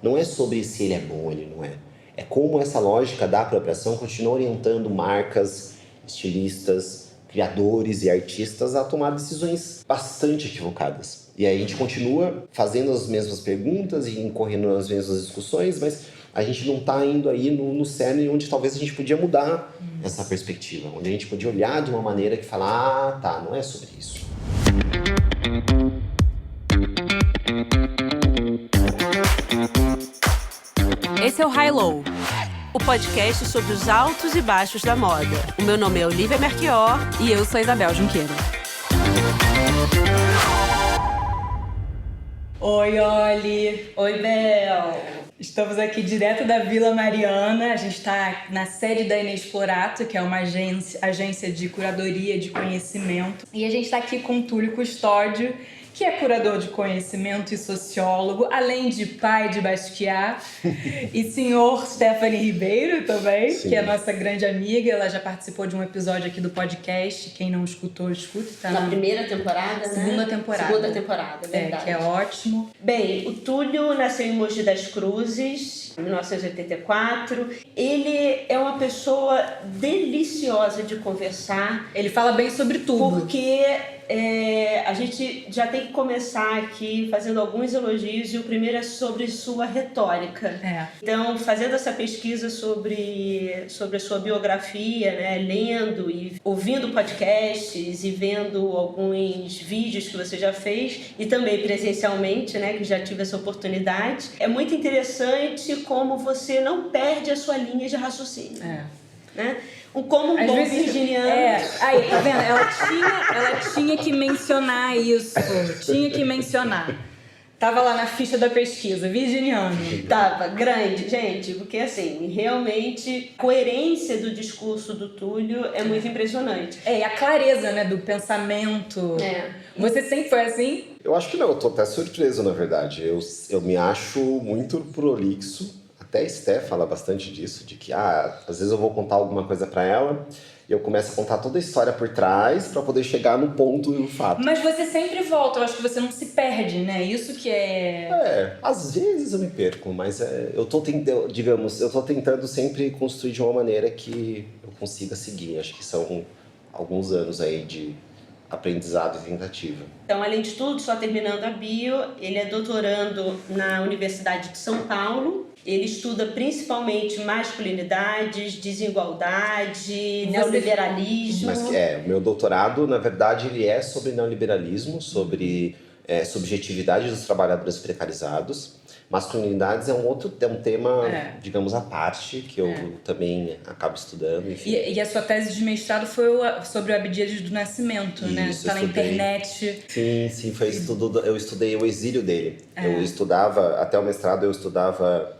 não é sobre se ele é bom ou ele não é. É como essa lógica da apropriação continua orientando marcas, estilistas, criadores e artistas a tomar decisões bastante equivocadas. E aí a gente continua fazendo as mesmas perguntas e incorrendo nas mesmas discussões, mas a gente não está indo aí no cerne onde talvez a gente podia mudar essa perspectiva, onde a gente podia olhar de uma maneira que fala, tá, não é sobre isso. Esse é o High Low, o podcast sobre os altos e baixos da moda. O meu nome é Olivia Merchior e eu sou Isabel Junqueira. Oi, Oli. Oi, Bel. Estamos aqui direto da Vila Mariana. A gente está na sede da Inexplorato, que é uma agência de curadoria de conhecimento. E a gente está aqui com o Túlio Custódio, que é curador de conhecimento e sociólogo, além de pai de Basquiat, e senhor Stephanie Ribeiro também, Sim. que é nossa grande amiga. Ela já participou de um episódio aqui do podcast. Quem não escutou, escute. Tá na primeira temporada, Segunda né? temporada. Segunda temporada, verdade. Que é ótimo. Bem, o Túlio nasceu em Mogi das Cruzes, em 1984. Ele é uma pessoa deliciosa de conversar. Ele fala bem sobre tudo. Porque a gente já tem que começar aqui fazendo alguns elogios, e o primeiro é sobre sua retórica. Então, fazendo essa pesquisa sobre a sua biografia, né, lendo e ouvindo podcasts e vendo alguns vídeos que você já fez, e também presencialmente, né, que já tive essa oportunidade, é muito interessante como você não perde a sua linha de raciocínio. Né? Como um bom virginiano. Aí, tá vendo? Ela tinha que mencionar isso. Tinha que mencionar. Tava lá na ficha da pesquisa, virginiano. Tava, grande, gente, porque assim, realmente, a coerência do discurso do Túlio é muito impressionante. E a clareza, né, do pensamento. Você sempre foi assim? Eu acho que não, eu tô até surpreso, na verdade. Eu me acho muito prolixo. Até a Sté fala bastante disso, de que às vezes eu vou contar alguma coisa pra ela e eu começo a contar toda a história por trás pra poder chegar no ponto e no fato. Mas você sempre volta, eu acho que você não se perde, né? Isso que é... Às vezes eu me perco, mas eu tô tentando sempre construir de uma maneira que eu consiga seguir. Acho que são alguns anos aí de aprendizado e tentativa. Então, além de tudo, só terminando a bio, ele é doutorando na Universidade de São Paulo. Ele estuda principalmente masculinidades, desigualdade, neoliberalismo. Mas o meu doutorado, na verdade, ele é sobre neoliberalismo, sobre subjetividade dos trabalhadores precarizados. Masculinidades é um tema, digamos, à parte, que eu também acabo estudando. Enfim. E a sua tese de mestrado foi sobre o Abdias do Nascimento, né? Está na internet. Sim, foi eu estudei o exílio dele. Eu estudava, até o mestrado eu estudava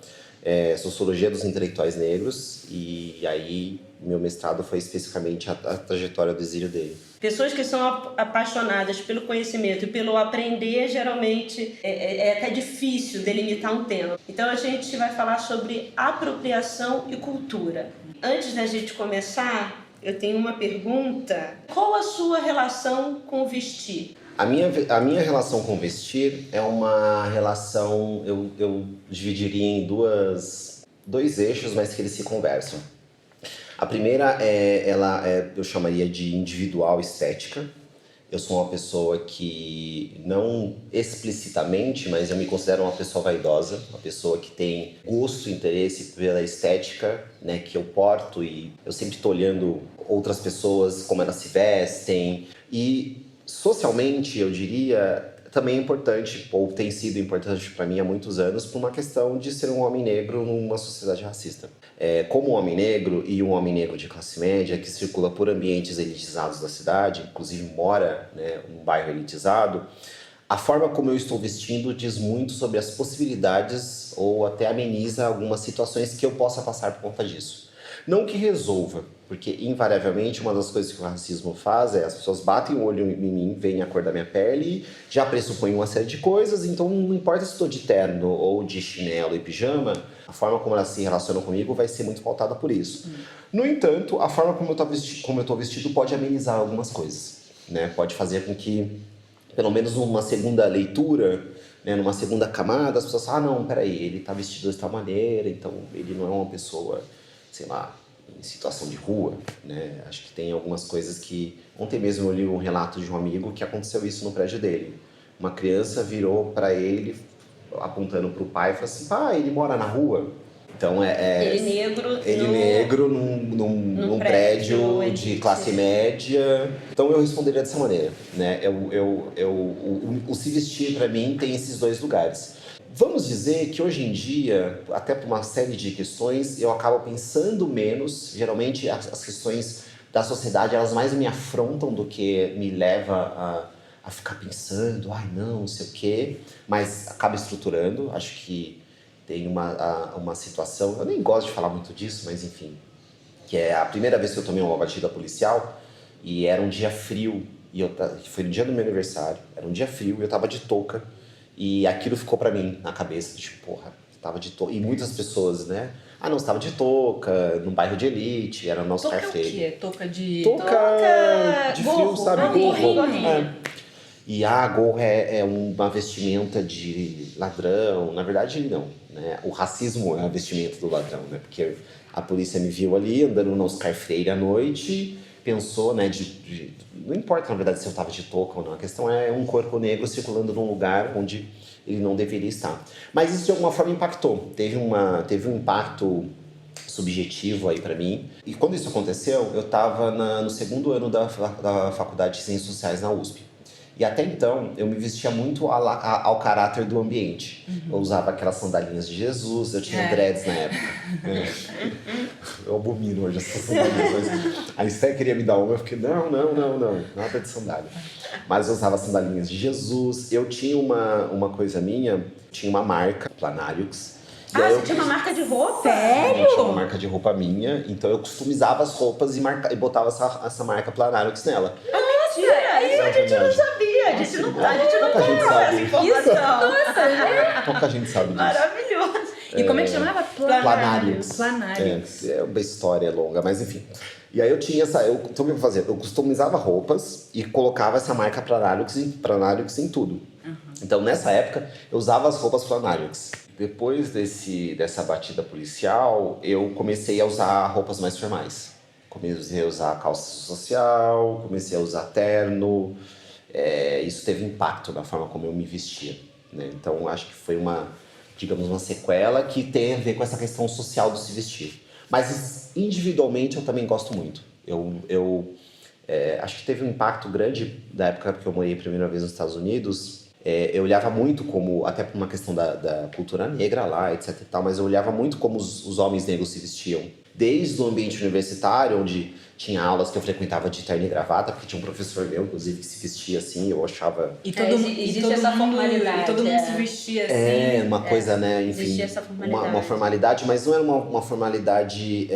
sociologia dos intelectuais negros, e aí meu mestrado foi especificamente a trajetória do exílio dele. Pessoas que são apaixonadas pelo conhecimento e pelo aprender, geralmente é até difícil delimitar um tema. Então a gente vai falar sobre apropriação e cultura. Antes da gente começar, eu tenho uma pergunta. Qual a sua relação com o vestir? A minha relação com vestir é uma relação, eu dividiria em dois eixos, mas que eles se conversam. A primeira eu chamaria de individual estética. Eu sou uma pessoa que, não explicitamente, mas eu me considero uma pessoa vaidosa, uma pessoa que tem gosto e interesse pela estética, né, que eu porto, e eu sempre estou olhando outras pessoas, como elas se vestem. E socialmente, eu diria, também é importante, ou tem sido importante para mim há muitos anos, por uma questão de ser um homem negro numa sociedade racista. Como um homem negro e um homem negro de classe média que circula por ambientes elitizados da cidade, inclusive mora, né, num bairro elitizado, a forma como eu estou vestindo diz muito sobre as possibilidades ou até ameniza algumas situações que eu possa passar por conta disso. Não que resolva, porque invariavelmente uma das coisas que o racismo faz é as pessoas batem o olho em mim, veem a cor da minha pele, já pressupõem uma série de coisas, então não importa se estou de terno ou de chinelo e pijama, a forma como elas se relacionam comigo vai ser muito pautada por isso. No entanto, a forma como eu estou vestido pode amenizar algumas coisas, né? Pode fazer com que, pelo menos numa segunda leitura, né, numa segunda camada, as pessoas falam, não, peraí, ele tá vestido de tal maneira, então ele não é uma pessoa, sei lá, em situação de rua, né? Acho que tem algumas coisas que... Ontem mesmo eu li um relato de um amigo que aconteceu isso no prédio dele. Uma criança virou para ele, apontando pro pai, e falou assim, pai, ele mora na rua? Então ele negro num prédio de classe média. Então eu responderia dessa maneira, né? O se vestir para mim tem esses dois lugares. Vamos dizer que hoje em dia, até por uma série de questões, eu acabo pensando menos. Geralmente as questões da sociedade, elas mais me afrontam do que me leva a ficar pensando, ai não sei o quê, mas acaba estruturando. Acho que tem uma situação, eu nem gosto de falar muito disso, mas enfim, que é a primeira vez que eu tomei uma batida policial e era um dia frio, foi no dia do meu aniversário, era um dia frio e eu tava de touca e aquilo ficou pra mim na cabeça, tipo, porra, tava de touca, e muitas pessoas, né? Ah, não, você tava de touca, num bairro de elite, era no Oscar Freire. Touca o quê? Touca de frio, gorro, sabe? Gorrinho. E gorro é uma vestimenta de ladrão. Na verdade, não, né? O racismo é a vestimenta do ladrão, né? Porque a polícia me viu ali, andando no Oscar Freire à noite, pensou, né? Não importa, na verdade, se eu tava de touca ou não. A questão é um corpo negro circulando num lugar onde ele não deveria estar. Mas isso, de alguma forma, impactou. Teve um impacto subjetivo aí pra mim. E quando isso aconteceu, eu tava no segundo ano da Faculdade de Ciências Sociais na USP. E até então, eu me vestia muito ao caráter do ambiente. Eu usava aquelas sandalinhas de Jesus, eu tinha dreads na época. Eu abomino hoje essas sandalinhas. A Esté queria me dar uma, eu fiquei, não, nada de sandália. Mas eu usava sandalinhas de Jesus. Eu tinha uma coisa minha, tinha uma marca, Planarius. Você tinha uma marca de roupa? Sério? Eu tinha uma marca de roupa minha, então eu customizava as roupas e botava essa marca Planarius nela. A gente não sabia, a gente não comprou essa informação. Pouca gente sabe disso. Maravilhoso. E como é que chamava? Planarius. Planarius. É uma história longa, mas enfim. E aí eu tinha então o que eu fazia? Eu customizava roupas e colocava essa marca Planarius em tudo. Então nessa época eu usava as roupas Planarius. Depois dessa batida policial, eu comecei a usar roupas mais formais. Comecei a usar calça social, comecei a usar terno. Isso teve impacto na forma como eu me vestia, né? Então, acho que foi uma sequela que tem a ver com essa questão social do se vestir. Mas, individualmente, eu também gosto muito. Acho que teve um impacto grande da época que eu morei a primeira vez nos Estados Unidos. Eu olhava muito como, até por uma questão da cultura negra lá, etc e tal, mas eu olhava muito como os homens negros se vestiam. Desde o ambiente universitário, onde tinha aulas que eu frequentava de terno e gravata, porque tinha um professor meu, inclusive, que se vestia assim, eu achava... Existe essa formalidade. E todo mundo se vestia assim. Uma coisa, né, enfim, existia essa formalidade. Uma formalidade, mas não era uma formalidade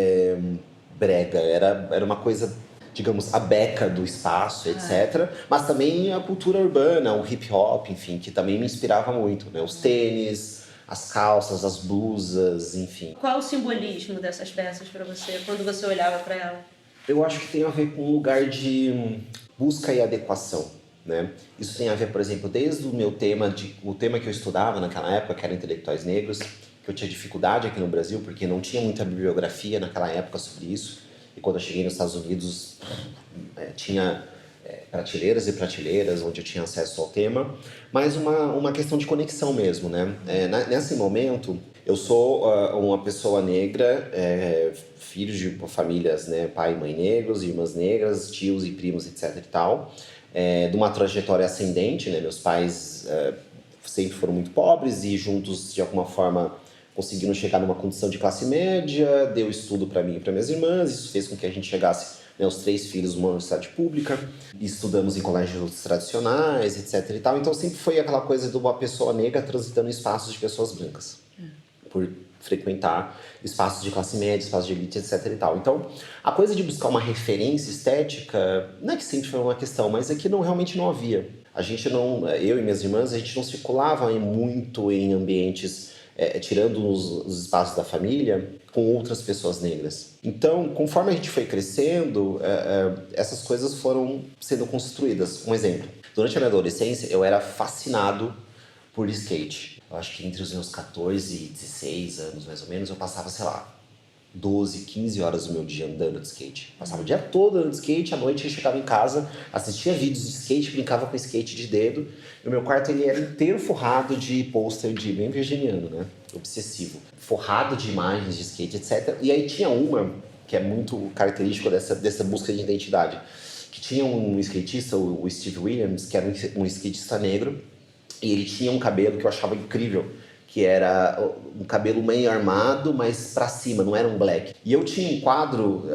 brega, era uma coisa, digamos, a beca do espaço, etc. Mas também a cultura urbana, o hip hop, enfim, que também me inspirava muito, né, os tênis... As calças, as blusas, enfim. Qual é o simbolismo dessas peças para você, quando você olhava para ela? Eu acho que tem a ver com um lugar de busca e adequação, né? Isso tem a ver, por exemplo, desde o meu tema, o tema que eu estudava naquela época, que era intelectuais negros, que eu tinha dificuldade aqui no Brasil, porque não tinha muita bibliografia naquela época sobre isso. E quando eu cheguei nos Estados Unidos, tinha... prateleiras e prateleiras onde eu tinha acesso ao tema, mas uma questão de conexão mesmo, né? Nesse momento, eu sou uma pessoa negra, filho de famílias, né? Pai e mãe negros, irmãs negras, tios e primos, etc e tal, de uma trajetória ascendente, né? Meus pais sempre foram muito pobres e juntos, de alguma forma, conseguiram chegar numa condição de classe média, deu estudo para mim e para minhas irmãs, isso fez com que a gente chegasse, né, os 3 filhos numa universidade pública, estudamos em colégios tradicionais, etc e tal. Então sempre foi aquela coisa de uma pessoa negra transitando em espaços de pessoas brancas, por frequentar espaços de classe média, espaços de elite, etc e tal. Então a coisa de buscar uma referência estética, não é que sempre foi uma questão, mas é que realmente não havia. Eu e minhas irmãs, a gente não circulava muito em ambientes, tirando os espaços da família, com outras pessoas negras. Então, conforme a gente foi crescendo, essas coisas foram sendo construídas. Um exemplo, durante a minha adolescência, eu era fascinado por skate. Eu acho que entre os meus 14 e 16 anos, mais ou menos, eu passava, sei lá, 12, 15 horas do meu dia andando de skate. Passava o dia todo andando de skate, à noite eu chegava em casa, assistia vídeos de skate, brincava com skate de dedo. E o meu quarto ele era inteiro forrado de pôster de bem virginiano, né? Obsessivo. Forrado de imagens de skate, etc. E aí tinha uma, que é muito característico dessa busca de identidade, que tinha um skatista, o Steve Williams, que era um skatista negro, e ele tinha um cabelo que eu achava incrível, que era um cabelo meio armado, mas pra cima, não era um black. E eu tinha um quadro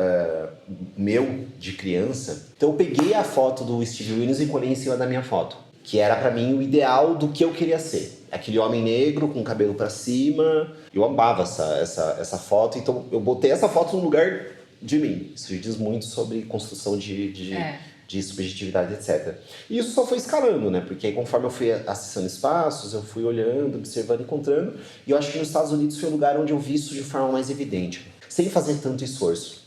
meu, de criança, então eu peguei a foto do Steve Williams e colei em cima da minha foto, que era pra mim o ideal do que eu queria ser. Aquele homem negro com o cabelo pra cima, eu amava essa foto, então eu botei essa foto no lugar de mim. Isso diz muito sobre construção de subjetividade, etc. E isso só foi escalando, né? Porque aí, conforme eu fui acessando espaços, eu fui olhando, observando, encontrando. E eu acho que nos Estados Unidos foi o lugar onde eu vi isso de forma mais evidente, sem fazer tanto esforço.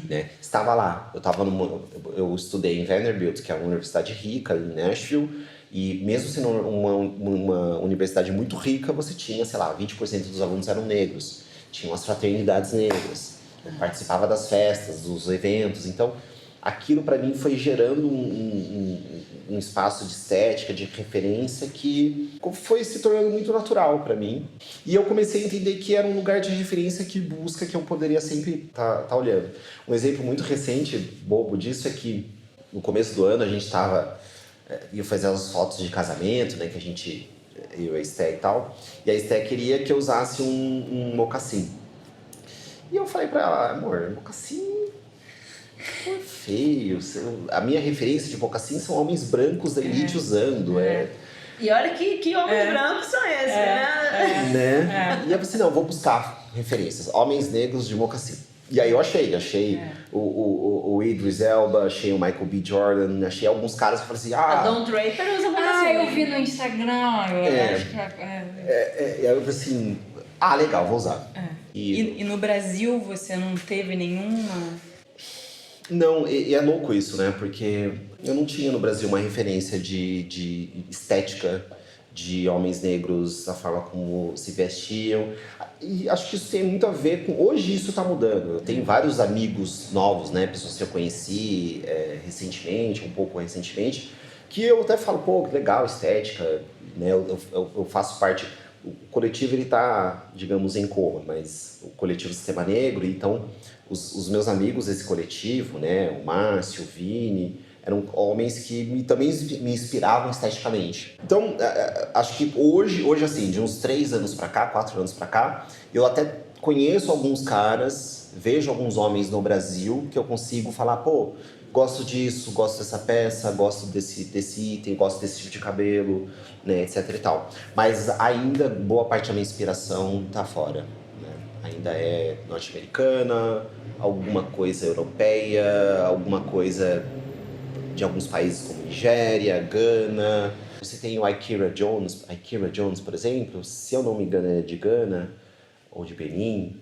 Né? Estava lá. Eu estudei em Vanderbilt, que é uma universidade rica, em Nashville. E mesmo sendo uma universidade muito rica, você tinha, sei lá, 20% dos alunos eram negros. Tinham as fraternidades negras. Eu participava das festas, dos eventos. Então, aquilo para mim foi gerando um espaço de estética, de referência que foi se tornando muito natural para mim. E eu comecei a entender que era um lugar de referência que busca, que eu poderia sempre tá olhando. Um exemplo muito recente, bobo disso, é que no começo do ano a gente ia fazer as fotos de casamento, né, que a gente, eu e a Esté e tal, e a Esté queria que eu usasse um mocassim. E eu falei pra ela, amor, mocassim é feio. A minha referência de mocassim são homens brancos da elite usando. E olha que homens brancos são esses, né? E eu pensei, não, vou buscar referências. Homens negros de mocassim. E aí eu achei o Idris Elba, achei o Michael B. Jordan, achei alguns caras que eu falei assim, A Don Draper usa mocassim. Eu vi no Instagram, eu acho que E aí eu falei assim, legal, vou usar. E no Brasil você não teve nenhuma? Não, e é louco isso, né? Porque eu não tinha no Brasil uma referência de estética de homens negros, a forma como se vestiam. E acho que isso tem muito a ver com... Hoje isso tá mudando. Eu tenho vários amigos novos, né? Pessoas que eu conheci recentemente, um pouco recentemente, que eu até falo, pô, que legal, estética, né? Eu faço parte... O coletivo, ele tá, digamos, em coma, mas o coletivo Sistema Negro, então... Os meus amigos desse coletivo, né, o Márcio, o Vini, eram homens que também me inspiravam esteticamente. Então, acho que hoje assim, de uns 3 anos pra cá, 4 anos pra cá, eu até conheço alguns caras, vejo alguns homens no Brasil que eu consigo falar, pô, gosto disso, gosto dessa peça, gosto desse item, gosto desse tipo de cabelo, né, etc e tal. Mas ainda boa parte da minha inspiração tá fora. Ainda é norte-americana, alguma coisa europeia, alguma coisa de alguns países como Nigéria, Gana. Você tem o Akira Jones, por exemplo, se eu não me engano é de Gana ou de Benin,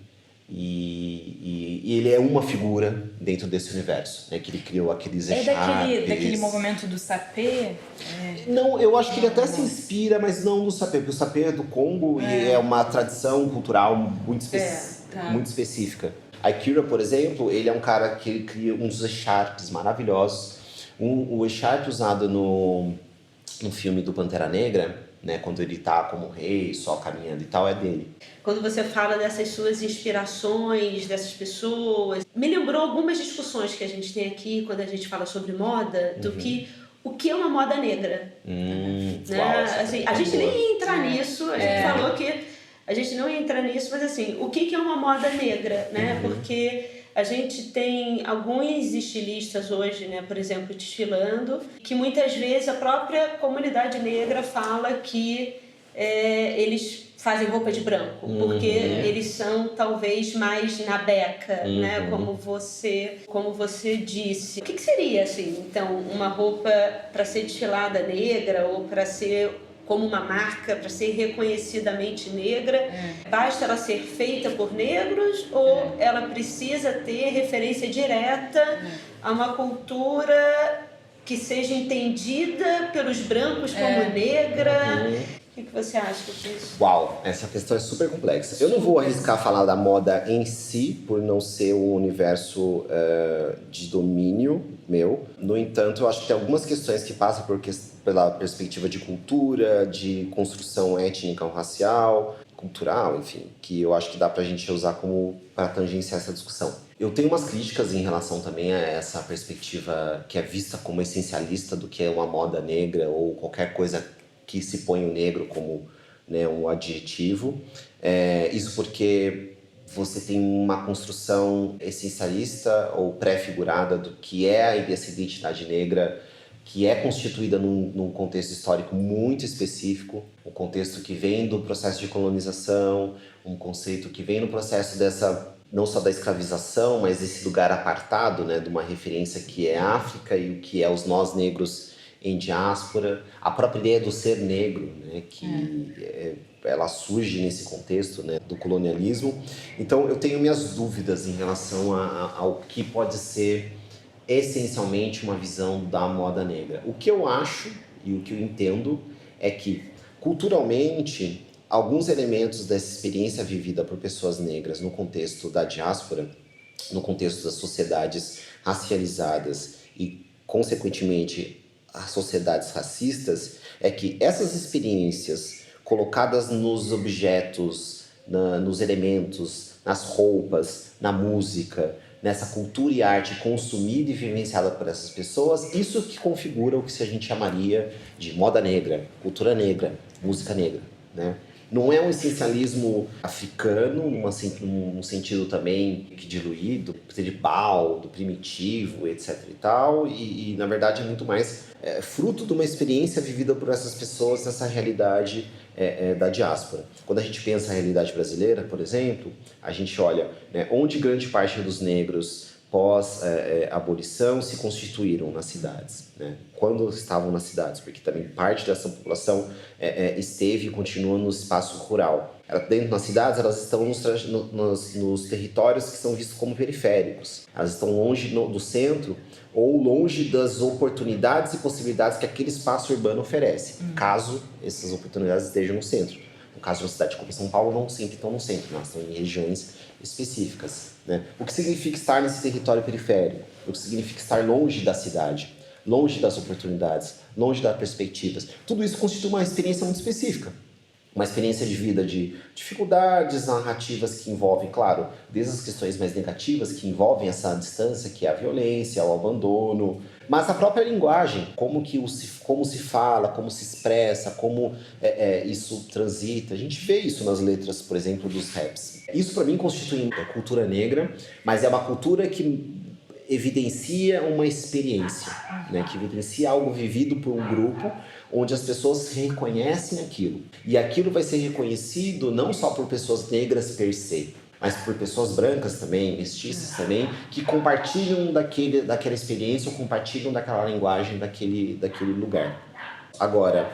e ele é uma figura dentro desse universo, né, que ele criou aqueles daquele movimento do sapé? Não, eu acho que ele até se inspira, mas não do sapé, porque o sapé é do Congo e é uma tradição cultural muito específica. Akira, por exemplo, ele é um cara que ele cria uns echarpes maravilhosos. O echarpe usado no filme do Pantera Negra, né, quando ele tá como rei, só caminhando e tal, é dele. Quando você fala dessas suas inspirações, dessas pessoas, me lembrou algumas discussões que a gente tem aqui quando a gente fala sobre moda, do que o que é uma moda negra. Né? Assim, a gente nem ia entrar nisso, a gente falou que a gente não ia entrar nisso, mas assim, o que é uma moda negra, né? Porque a gente tem alguns estilistas hoje, né, por exemplo, desfilando, que muitas vezes a própria comunidade negra fala que eles fazem roupa de branco, porque eles são talvez mais na beca, né, como você disse. O que seria, assim, então, uma roupa para ser desfilada negra ou para ser como uma marca, para ser reconhecidamente negra? Basta ela ser feita por negros ou ela precisa ter referência direta a uma cultura que seja entendida pelos brancos como negra? O que você acha disso? Uau, essa questão é super complexa. Eu não vou arriscar falar da moda em si, por não ser um universo de domínio meu. No entanto, eu acho que tem algumas questões que passam pela perspectiva de cultura, de construção étnica ou racial, cultural, enfim, que eu acho que dá pra gente usar como para tangenciar essa discussão. Eu tenho umas críticas em relação também a essa perspectiva que é vista como essencialista do que é uma moda negra ou qualquer coisa que se põe o negro como, né, um adjetivo. Isso porque você tem uma construção essencialista ou pré-figurada do que é essa identidade negra, que é constituída num contexto histórico muito específico, um contexto que vem do processo de colonização, um conceito que vem no processo não só da escravização, mas desse lugar apartado, né, de uma referência que é África e o que é os nós negros em diáspora, a própria ideia do ser negro, né, ela surge nesse contexto, né, do colonialismo. Então eu tenho minhas dúvidas em relação ao que pode ser essencialmente uma visão da moda negra. O que eu acho e o que eu entendo é que, culturalmente, alguns elementos dessa experiência vivida por pessoas negras no contexto da diáspora, no contexto das sociedades racializadas e, consequentemente, as sociedades racistas, é que essas experiências colocadas nos objetos, nos elementos, nas roupas, na música, nessa cultura e arte consumida e vivenciada por essas pessoas, isso que configura o que a gente chamaria de moda negra, cultura negra, música negra, né? Não é um essencialismo africano, num sentido também diluído, tribal, do primitivo, etc e tal, e na verdade é muito mais fruto de uma experiência vivida por essas pessoas nessa realidade da diáspora. Quando a gente pensa a realidade brasileira, por exemplo, a gente olha, né, onde grande parte dos negros pós-abolição se constituíram nas cidades, né? Quando estavam nas cidades, porque também parte dessa população esteve e continua no espaço rural. Dentro das cidades, elas estão nos territórios que são vistos como periféricos. Elas estão longe do centro ou longe das oportunidades e possibilidades que aquele espaço urbano oferece, caso essas oportunidades estejam no centro. No caso de uma cidade como São Paulo, não sempre estão no centro, elas estão em regiões específicas, né? O que significa estar nesse território periférico? O que significa estar longe da cidade, longe das oportunidades, longe das perspectivas? Tudo isso constitui uma experiência muito específica. Uma experiência de vida de dificuldades narrativas que envolvem, claro, desde as questões mais negativas que envolvem essa distância, que é a violência, o abandono, mas a própria linguagem, como se fala, como se expressa, como isso transita. A gente vê isso nas letras, por exemplo, dos raps. Isso para mim constitui a cultura negra, mas é uma cultura que evidencia uma experiência, né? Que evidencia algo vivido por um grupo, onde as pessoas reconhecem aquilo. E aquilo vai ser reconhecido não só por pessoas negras per se, mas por pessoas brancas também, mestiças também, que compartilham daquela experiência ou compartilham daquela linguagem, daquele lugar. Agora,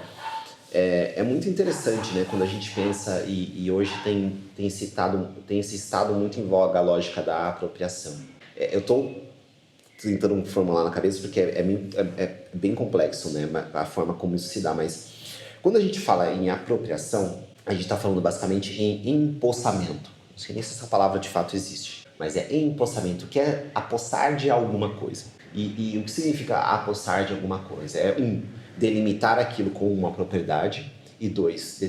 é muito interessante, né, quando a gente pensa, e hoje tem se estado muito em voga a lógica da apropriação. Eu estou tentando formular na cabeça porque é bem complexo, né, a forma como isso se dá, mas quando a gente fala em apropriação, a gente está falando basicamente em empossamento. Não sei nem se essa palavra de fato existe, mas é empossamento, que é apossar de alguma coisa. E o que significa apossar de alguma coisa? Delimitar aquilo como uma propriedade, e 2,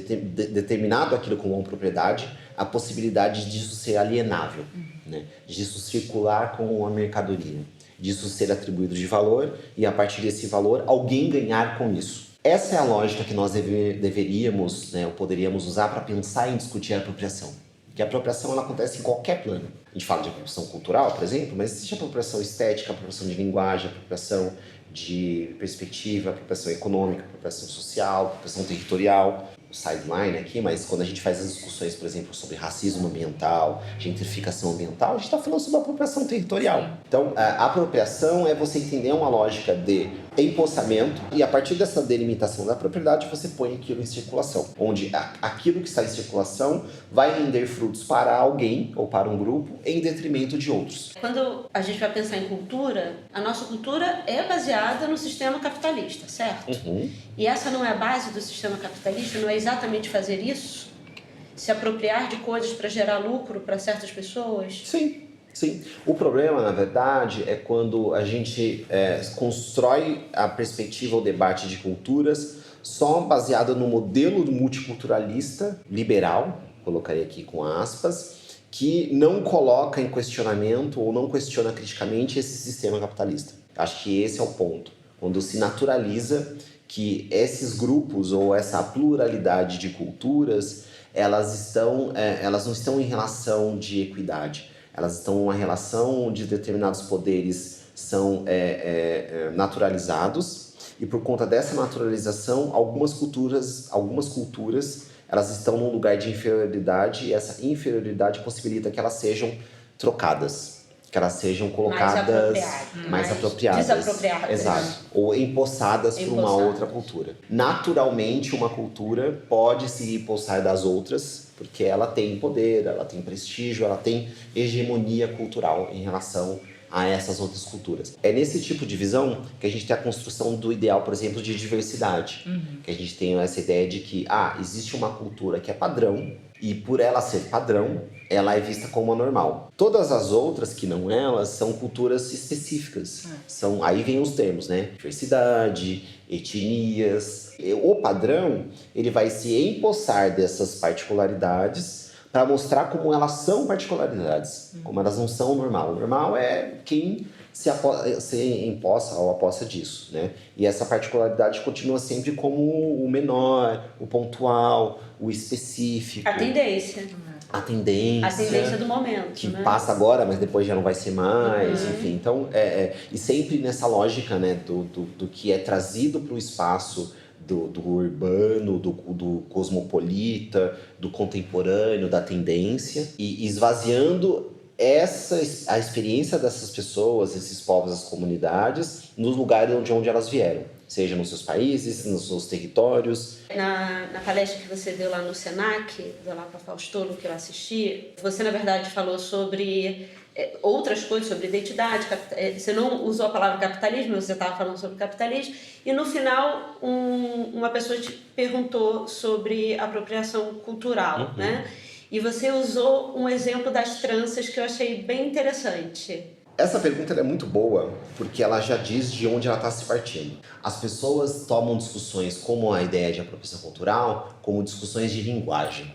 determinado aquilo como uma propriedade, a possibilidade disso ser alienável, né? Disso circular como uma mercadoria, disso ser atribuído de valor e, a partir desse valor, alguém ganhar com isso. Essa é a lógica que nós deveríamos, né, ou poderíamos usar para pensar em discutir a apropriação. Porque a apropriação ela acontece em qualquer plano. A gente fala de apropriação cultural, por exemplo, mas existe a apropriação estética, a apropriação de linguagem, a apropriação de perspectiva, a apropriação econômica, a apropriação social, a apropriação territorial. O sideline aqui, mas quando a gente faz as discussões, por exemplo, sobre racismo ambiental, gentrificação ambiental, a gente está falando sobre apropriação territorial. Então, a apropriação é você entender uma lógica de empossamento, e a partir dessa delimitação da propriedade você põe aquilo em circulação, onde aquilo que está em circulação vai render frutos para alguém ou para um grupo em detrimento de outros. Quando a gente vai pensar em cultura, a nossa cultura é baseada no sistema capitalista, certo? Uhum. E essa não é a base do sistema capitalista? Não é exatamente fazer isso? Se apropriar de coisas para gerar lucro para certas pessoas? Sim. Sim. O problema, na verdade, é quando a gente constrói a perspectiva ou debate de culturas só baseada no modelo multiculturalista liberal, colocaria aqui com aspas, que não coloca em questionamento ou não questiona criticamente esse sistema capitalista. Acho que esse é o ponto. Quando se naturaliza que esses grupos ou essa pluralidade de culturas, elas não estão em relação de equidade. Elas estão em uma relação onde determinados poderes são naturalizados, e por conta dessa naturalização, algumas culturas elas estão num lugar de inferioridade, e essa inferioridade possibilita que elas sejam trocadas, que elas sejam colocadas mais apropriadas, desapropriadas. Exato. Ou empossadas por uma outra cultura. Naturalmente, uma cultura pode se empossar das outras, porque ela tem poder, ela tem prestígio, ela tem hegemonia cultural em relação a essas outras culturas. É nesse tipo de visão que a gente tem a construção do ideal, por exemplo, de diversidade. Que a gente tem essa ideia de que existe uma cultura que é padrão, e por ela ser padrão, ela é vista como anormal. Todas as outras que não elas são culturas específicas. Aí vem os termos, né? Diversidade, etnias. O padrão, ele vai se empossar dessas particularidades para mostrar como elas são particularidades, como elas não são o normal. O normal é quem se empossa ou aposta disso, né? E essa particularidade continua sempre como o menor, o pontual, o específico. A tendência. A tendência do momento, que né? passa agora, mas depois já não vai ser mais, enfim. Então, e sempre nessa lógica, né, do que é trazido para o espaço do urbano, do cosmopolita, do contemporâneo, da tendência, e esvaziando a experiência dessas pessoas, esses povos, as comunidades, nos lugares de onde elas vieram. Seja nos seus países, nos seus territórios. Na palestra que você deu lá no Senac, do Lapa Faustolo, que eu assisti, você, na verdade, falou sobre outras coisas, sobre identidade. Você não usou a palavra capitalismo, você estava falando sobre capitalismo. E, no final, uma pessoa te perguntou sobre apropriação cultural, né? E você usou um exemplo das tranças que eu achei bem interessante. Essa pergunta é muito boa, porque ela já diz de onde ela está se partindo. As pessoas tomam discussões como a ideia de apropriação cultural, como discussões de linguagem.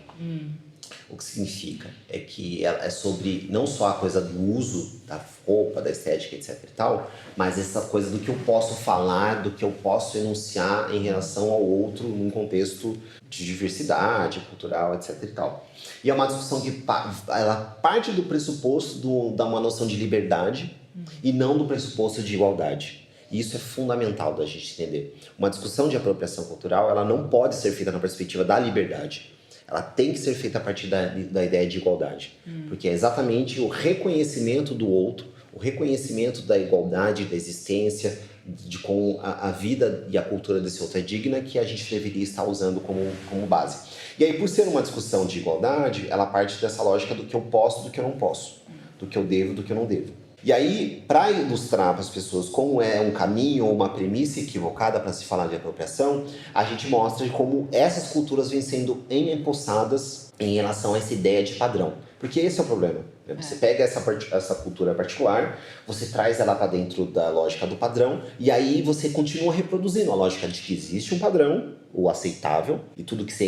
O que significa é que é sobre não só a coisa do uso da roupa, da estética, etc e tal, mas essa coisa do que eu posso falar, do que eu posso enunciar em relação ao outro num contexto de diversidade cultural, etc e tal. E é uma discussão que ela parte do pressuposto da uma noção de liberdade e não do pressuposto de igualdade. E isso é fundamental da gente entender. Uma discussão de apropriação cultural, ela não pode ser feita na perspectiva da liberdade. Ela tem que ser feita a partir da ideia de igualdade. Porque é exatamente o reconhecimento do outro, o reconhecimento da igualdade, da existência, de como a vida e a cultura desse outro é digna, que a gente deveria estar usando como base. E aí, por ser uma discussão de igualdade, ela parte dessa lógica do que eu posso, do que eu não posso, do que eu devo, do que eu não devo. E aí, para ilustrar para as pessoas como é um caminho ou uma premissa equivocada para se falar de apropriação, a gente mostra como essas culturas vêm sendo empossadas em relação a essa ideia de padrão. Porque esse é o problema. Né? Você pega essa cultura particular, você traz ela para dentro da lógica do padrão, e aí você continua reproduzindo a lógica de que existe um padrão, o aceitável, e tudo que você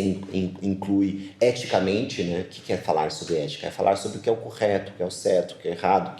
inclui eticamente, né? O que é falar sobre ética? É falar sobre o que é o correto, o que é o certo, o que é errado,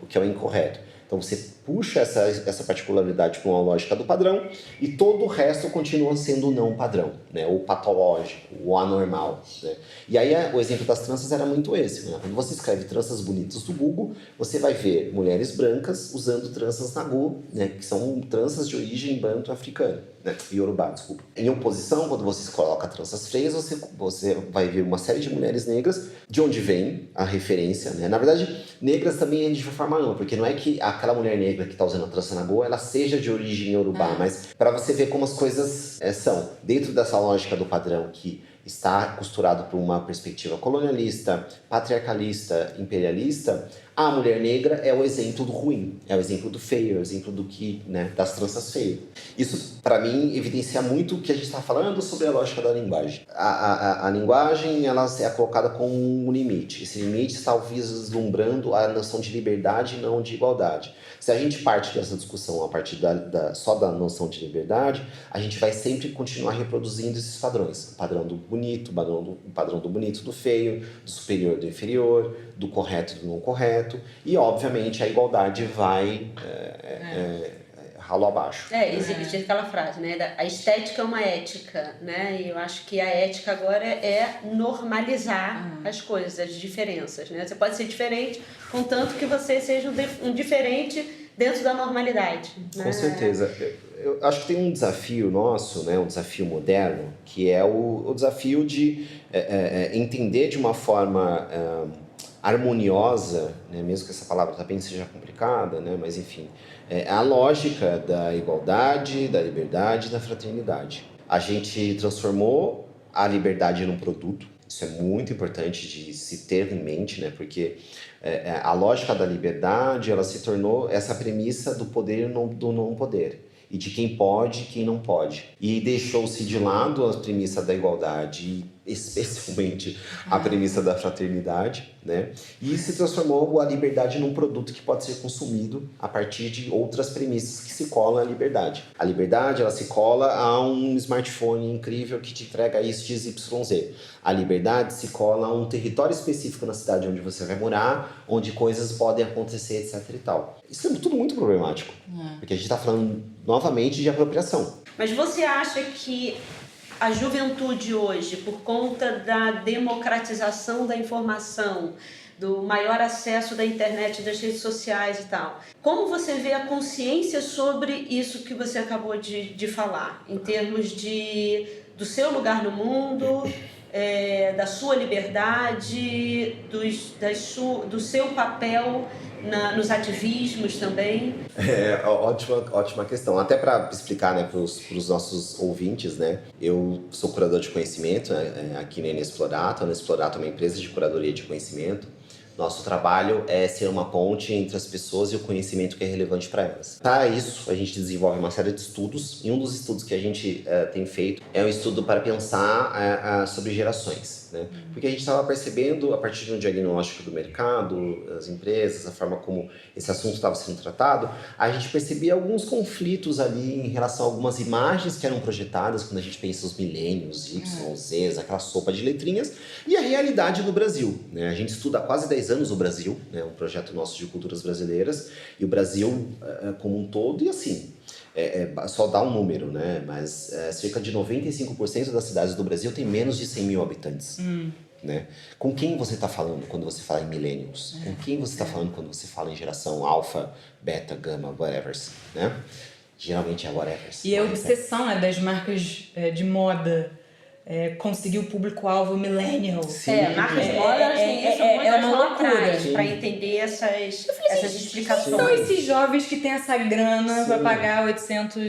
o que é o incorreto. Então você puxa essa particularidade para uma lógica do padrão, e todo o resto continua sendo não padrão, né? O patológico, o anormal. Né? E aí o exemplo das tranças era muito esse. Né? Quando você escreve tranças bonitas do Google, você vai ver mulheres brancas usando tranças Nagô, né, que são tranças de origem banto-africana, né, Yorubá, desculpa. Em oposição, quando você coloca tranças freias, você vai ver uma série de mulheres negras, de onde vem a referência, né? Na verdade, negras também é de forma ampla, porque não é que aquela mulher negra que está usando a trança Nagô, ela seja de origem Yorubá, mas para você ver como as coisas são. Dentro dessa lógica do padrão que está costurado por uma perspectiva colonialista, patriarcalista, imperialista, a mulher negra é o exemplo do ruim, é o exemplo do feio, é o exemplo do que, né, das tranças feias. Isso, para mim, evidencia muito o que a gente está falando sobre a lógica da linguagem. A linguagem, ela é colocada como um limite. Esse limite está vislumbrando a noção de liberdade e não de igualdade. Se a gente parte dessa discussão a partir só da noção de liberdade, a gente vai sempre continuar reproduzindo esses padrões. O padrão do bonito, o padrão do bonito, do feio, do superior, do inferior, do correto, do não correto. E, obviamente, a igualdade vai ralo abaixo. Existe aquela frase, né? A estética é uma ética, né? E eu acho que a ética agora é normalizar as coisas, as diferenças, né? Você pode ser diferente, contanto que você seja um diferente dentro da normalidade. Né? Com certeza. Eu acho que tem um desafio nosso, né? Um desafio moderno, que é o desafio de entender de uma forma harmoniosa, né? Mesmo que essa palavra também seja complicada, né? Mas enfim, a lógica da igualdade, da liberdade e da fraternidade. A gente transformou a liberdade num produto. Isso é muito importante de se ter em mente, né? Porque a lógica da liberdade, ela se tornou essa premissa do poder e do não poder. E de quem pode e quem não pode. E deixou-se de lado a premissa da igualdade e especialmente a premissa da fraternidade, né? E se transformou a liberdade num produto que pode ser consumido a partir de outras premissas que se colam à liberdade. A liberdade, ela se cola a um smartphone incrível que te entrega isso de XYZ. A liberdade se cola a um território específico na cidade onde você vai morar, onde coisas podem acontecer, etc e tal. Isso é tudo muito problemático, porque a gente está falando novamente de apropriação. Mas você acha que a juventude hoje, por conta da democratização da informação, do maior acesso da internet, das redes sociais e tal, como você vê a consciência sobre isso que você acabou de falar, em termos do seu lugar no mundo, da sua liberdade, do seu papel nos ativismos também? Ótima questão. Até para explicar, né, para os nossos ouvintes, né, eu sou curador de conhecimento aqui na Inexplorato. A Inexplorato é uma empresa de curadoria de conhecimento. Nosso trabalho é ser uma ponte entre as pessoas e o conhecimento que é relevante para elas. Para isso, a gente desenvolve uma série de estudos, e um dos estudos que a gente tem feito é um estudo para pensar sobre gerações, né? Porque a gente estava percebendo, a partir de um diagnóstico do mercado, as empresas, a forma como esse assunto estava sendo tratado, a gente percebia alguns conflitos ali em relação a algumas imagens que eram projetadas quando a gente pensa os milênios, Y, Z, aquela sopa de letrinhas, e a realidade do Brasil, né? A gente estuda há quase 10 anos o Brasil, né? Um projeto nosso de culturas brasileiras, e o Brasil como um todo, e assim, só dá um número, né? Mas cerca de 95% das cidades do Brasil tem menos de 100 mil habitantes. Né? Com quem você está falando quando você fala em millennials? Com quem você está falando quando você fala em geração alfa, beta, gama, whatever, né? Geralmente é whatever. E a obsessão das marcas de moda conseguir o público-alvo millennial. Marcas de moda têm isso uma loucura para entender essas explicações. Quem são esses jovens que têm essa grana para pagar $800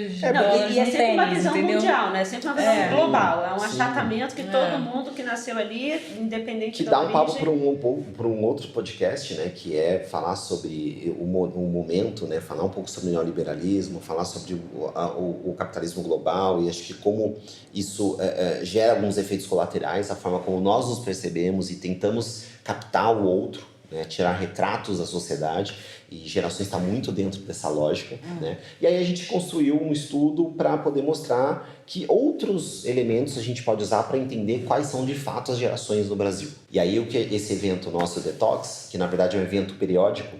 e é sempre uma visão mundial, né? Sempre uma visão global. É um achatamento que todo mundo que nasceu ali, independente da origem... Que dá um papo para um outro podcast, né? Que é falar sobre o momento, né? Falar um pouco sobre o neoliberalismo, falar sobre o capitalismo global, e acho que como isso gera alguns efeitos colaterais, a forma como nós nos percebemos e tentamos captar o outro, né, tirar retratos da sociedade, e gerações está muito dentro dessa lógica, né? E aí a gente construiu um estudo para poder mostrar que outros elementos a gente pode usar para entender quais são de fato as gerações no Brasil. E aí o que esse evento nosso Detox, que na verdade é um evento periódico,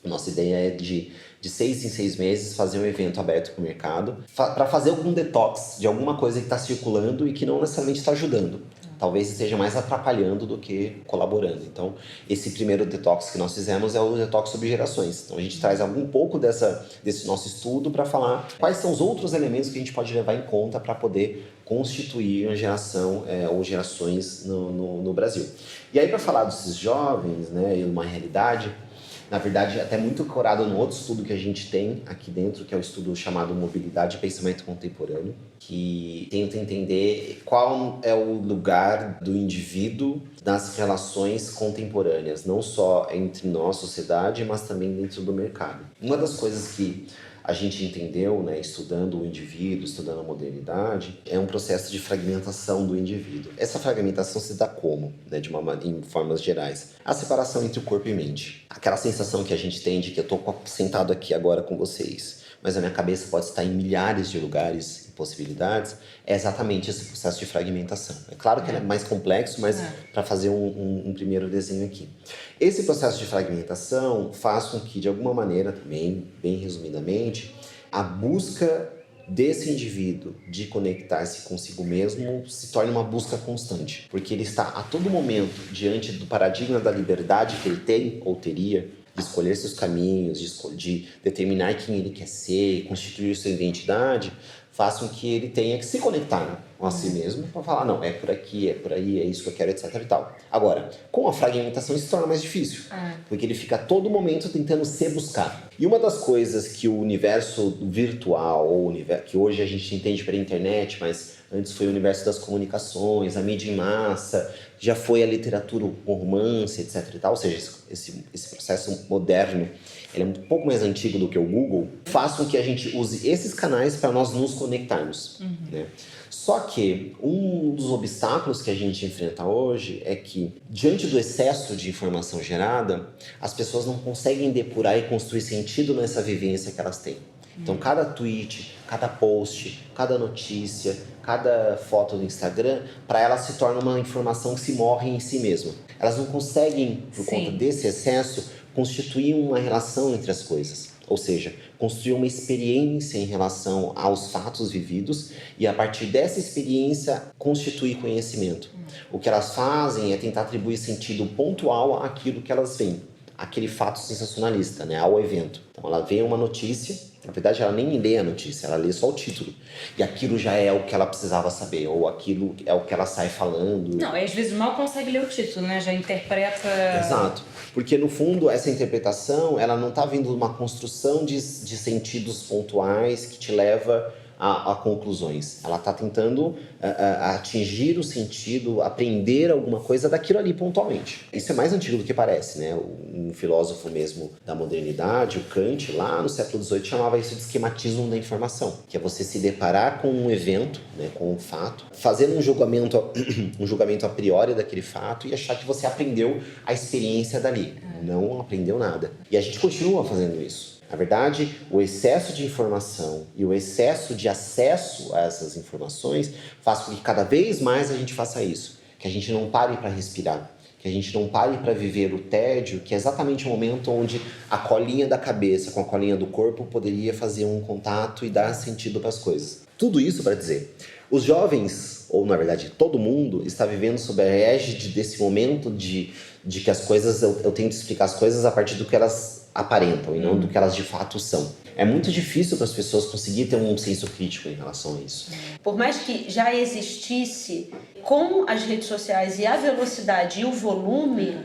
nossa ideia é de 6 em 6 meses fazer um evento aberto para o mercado para fazer algum detox de alguma coisa que está circulando e que não necessariamente está ajudando. talvez esteja mais atrapalhando do que colaborando. Então, esse primeiro detox que nós fizemos é o detox sobre gerações. Então, a gente traz um pouco desse nosso estudo para falar quais são os outros elementos que a gente pode levar em conta para poder constituir uma geração ou gerações no Brasil. E aí, para falar desses jovens, né, e uma realidade, na verdade, até muito corado no outro estudo que a gente tem aqui dentro, que é o estudo chamado Mobilidade e Pensamento Contemporâneo, que tenta entender qual é o lugar do indivíduo nas relações contemporâneas, não só entre nós, sociedade, mas também dentro do mercado. Uma das coisas que a gente entendeu, né, estudando o indivíduo, estudando a modernidade, é um processo de fragmentação do indivíduo. Essa fragmentação se dá como, né, em formas gerais? A separação entre o corpo e mente. Aquela sensação que a gente tem de que eu estou sentado aqui agora com vocês, mas a minha cabeça pode estar em milhares de lugares e possibilidades, é exatamente esse processo de fragmentação. É claro que ele é mais complexo, mas para fazer um primeiro desenho aqui. Esse processo de fragmentação faz com que, de alguma maneira, também, bem resumidamente, a busca desse indivíduo de conectar-se consigo mesmo se torne uma busca constante, porque ele está a todo momento diante do paradigma da liberdade que ele tem ou teria, de escolher seus caminhos, de determinar quem ele quer ser, constituir sua identidade, faz com que ele tenha que se conectar com a si mesmo para falar, não, é por aqui, é por aí, é isso que eu quero, etc e tal. Agora, com a fragmentação isso se torna mais difícil, porque ele fica a todo momento tentando se buscar. E uma das coisas que o universo virtual, ou que hoje a gente entende pela internet, mas antes foi o universo das comunicações, a mídia em massa, já foi a literatura, o romance, etc e tal, ou seja, esse processo moderno, ele é um pouco mais antigo do que o Google, faz com que a gente use esses canais para nós nos conectarmos, né? Só que um dos obstáculos que a gente enfrenta hoje é que, diante do excesso de informação gerada, as pessoas não conseguem depurar e construir sentido nessa vivência que elas têm. Então, cada tweet, cada post, cada notícia, cada foto do Instagram, para elas se torna uma informação que se morre em si mesma. Elas não conseguem, por conta desse excesso, constituir uma relação entre as coisas. Ou seja, construir uma experiência em relação aos fatos vividos e, a partir dessa experiência, constituir conhecimento. O que elas fazem é tentar atribuir sentido pontual àquilo que elas veem, aquele fato sensacionalista, né, ao evento. Então, ela vê uma notícia, na verdade, ela nem lê a notícia, ela lê só o título. E aquilo já é o que ela precisava saber, ou aquilo é o que ela sai falando. Não, às vezes mal consegue ler o título, né? Já interpreta... Exato. Porque, no fundo, essa interpretação, ela não está vindo de uma construção de sentidos pontuais que te leva a conclusões. Ela está tentando atingir o sentido, aprender alguma coisa daquilo ali pontualmente. Isso é mais antigo do que parece, né? Um filósofo mesmo da modernidade, o Kant, lá no século XVIII, chamava isso de esquematismo da informação, que é você se deparar com um evento, né, com um fato, fazendo um julgamento a priori daquele fato e achar que você aprendeu a experiência dali. Não aprendeu nada. E a gente continua fazendo isso. Na verdade, o excesso de informação e o excesso de acesso a essas informações faz com que cada vez mais a gente faça isso. Que a gente não pare para respirar. Que a gente não pare para viver o tédio, que é exatamente o momento onde a colinha da cabeça com a colinha do corpo poderia fazer um contato e dar sentido para as coisas. Tudo isso para dizer, os jovens, ou na verdade todo mundo, está vivendo sob a égide desse momento de que as coisas, eu tento explicar as coisas a partir do que elas aparentam e não do que elas de fato são. É muito difícil para as pessoas conseguirem ter um senso crítico em relação a isso. Por mais que já existisse, com as redes sociais e a velocidade e o volume,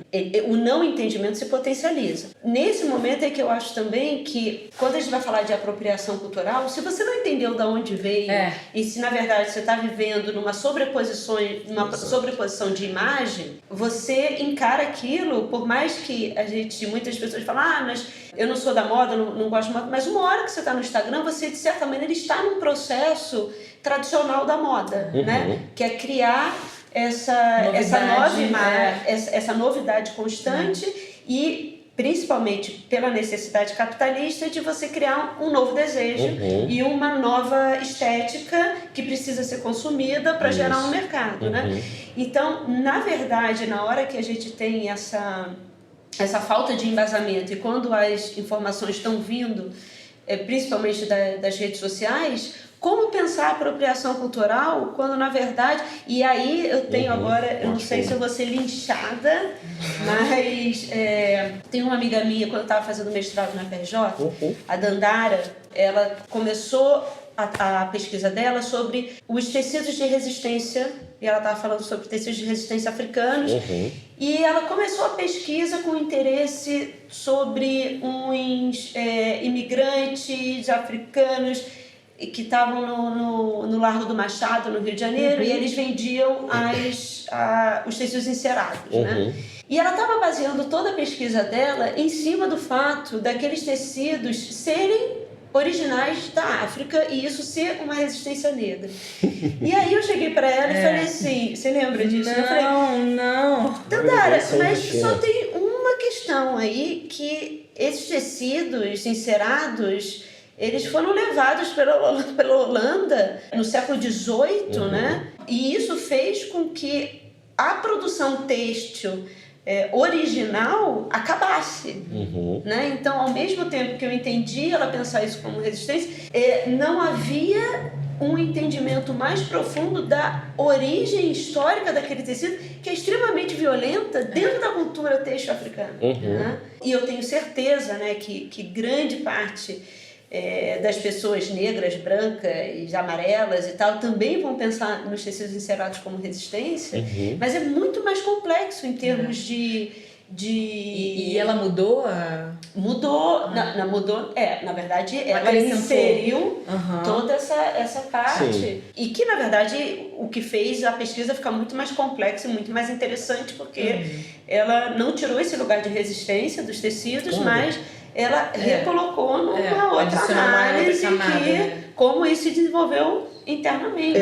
o não entendimento se potencializa. Nesse momento é que eu acho também que, quando a gente vai falar de apropriação cultural, se você não entendeu de onde veio e se na verdade você está vivendo numa sobreposição de imagem, você encara aquilo, por mais que muitas pessoas falam, mas eu não sou da moda, não gosto de moda, mas uma hora que você está no Instagram, você de certa maneira está num processo tradicional da moda, né? Que é criar essa novidade constante e principalmente pela necessidade capitalista de você criar um novo desejo e uma nova estética que precisa ser consumida para gerar um mercado, né? Então, na verdade, na hora que a gente tem essa falta de embasamento e quando as informações estão vindo, principalmente das redes sociais, como pensar a apropriação cultural quando, na verdade... E aí eu tenho agora, eu não sei se eu vou ser linchada, mas tem uma amiga minha, quando eu estava fazendo mestrado na PJ, a Dandara, ela começou a pesquisa dela sobre os tecidos de resistência, e ela estava falando sobre tecidos de resistência africanos, e ela começou a pesquisa com interesse sobre uns imigrantes africanos que estavam no Largo do Machado, no Rio de Janeiro, e eles vendiam os tecidos encerados, né? E ela estava baseando toda a pesquisa dela em cima do fato daqueles tecidos serem originais da África e isso ser uma resistência negra. E aí eu cheguei para ela e falei assim, você lembra disso? Não. Dandara, mas só tem uma questão aí, que esses tecidos encerados, eles foram levados pela Holanda no século XVIII, né? E isso fez com que a produção têxtil original acabasse, né? Então, ao mesmo tempo que eu entendi ela pensar isso como resistência, não havia um entendimento mais profundo da origem histórica daquele tecido, que é extremamente violenta dentro da cultura têxtil africana. Né? E eu tenho certeza, né, que grande parte das pessoas negras, brancas, amarelas e tal, também vão pensar nos tecidos encerados como resistência, mas é muito mais complexo em termos de... E ela mudou? Mudou, na verdade, ela inseriu toda essa parte. Sim. E que, na verdade, o que fez a pesquisa ficar muito mais complexa e muito mais interessante, porque ela não tirou esse lugar de resistência dos tecidos, mas ela recolocou numa outra análise como isso se desenvolveu internamente.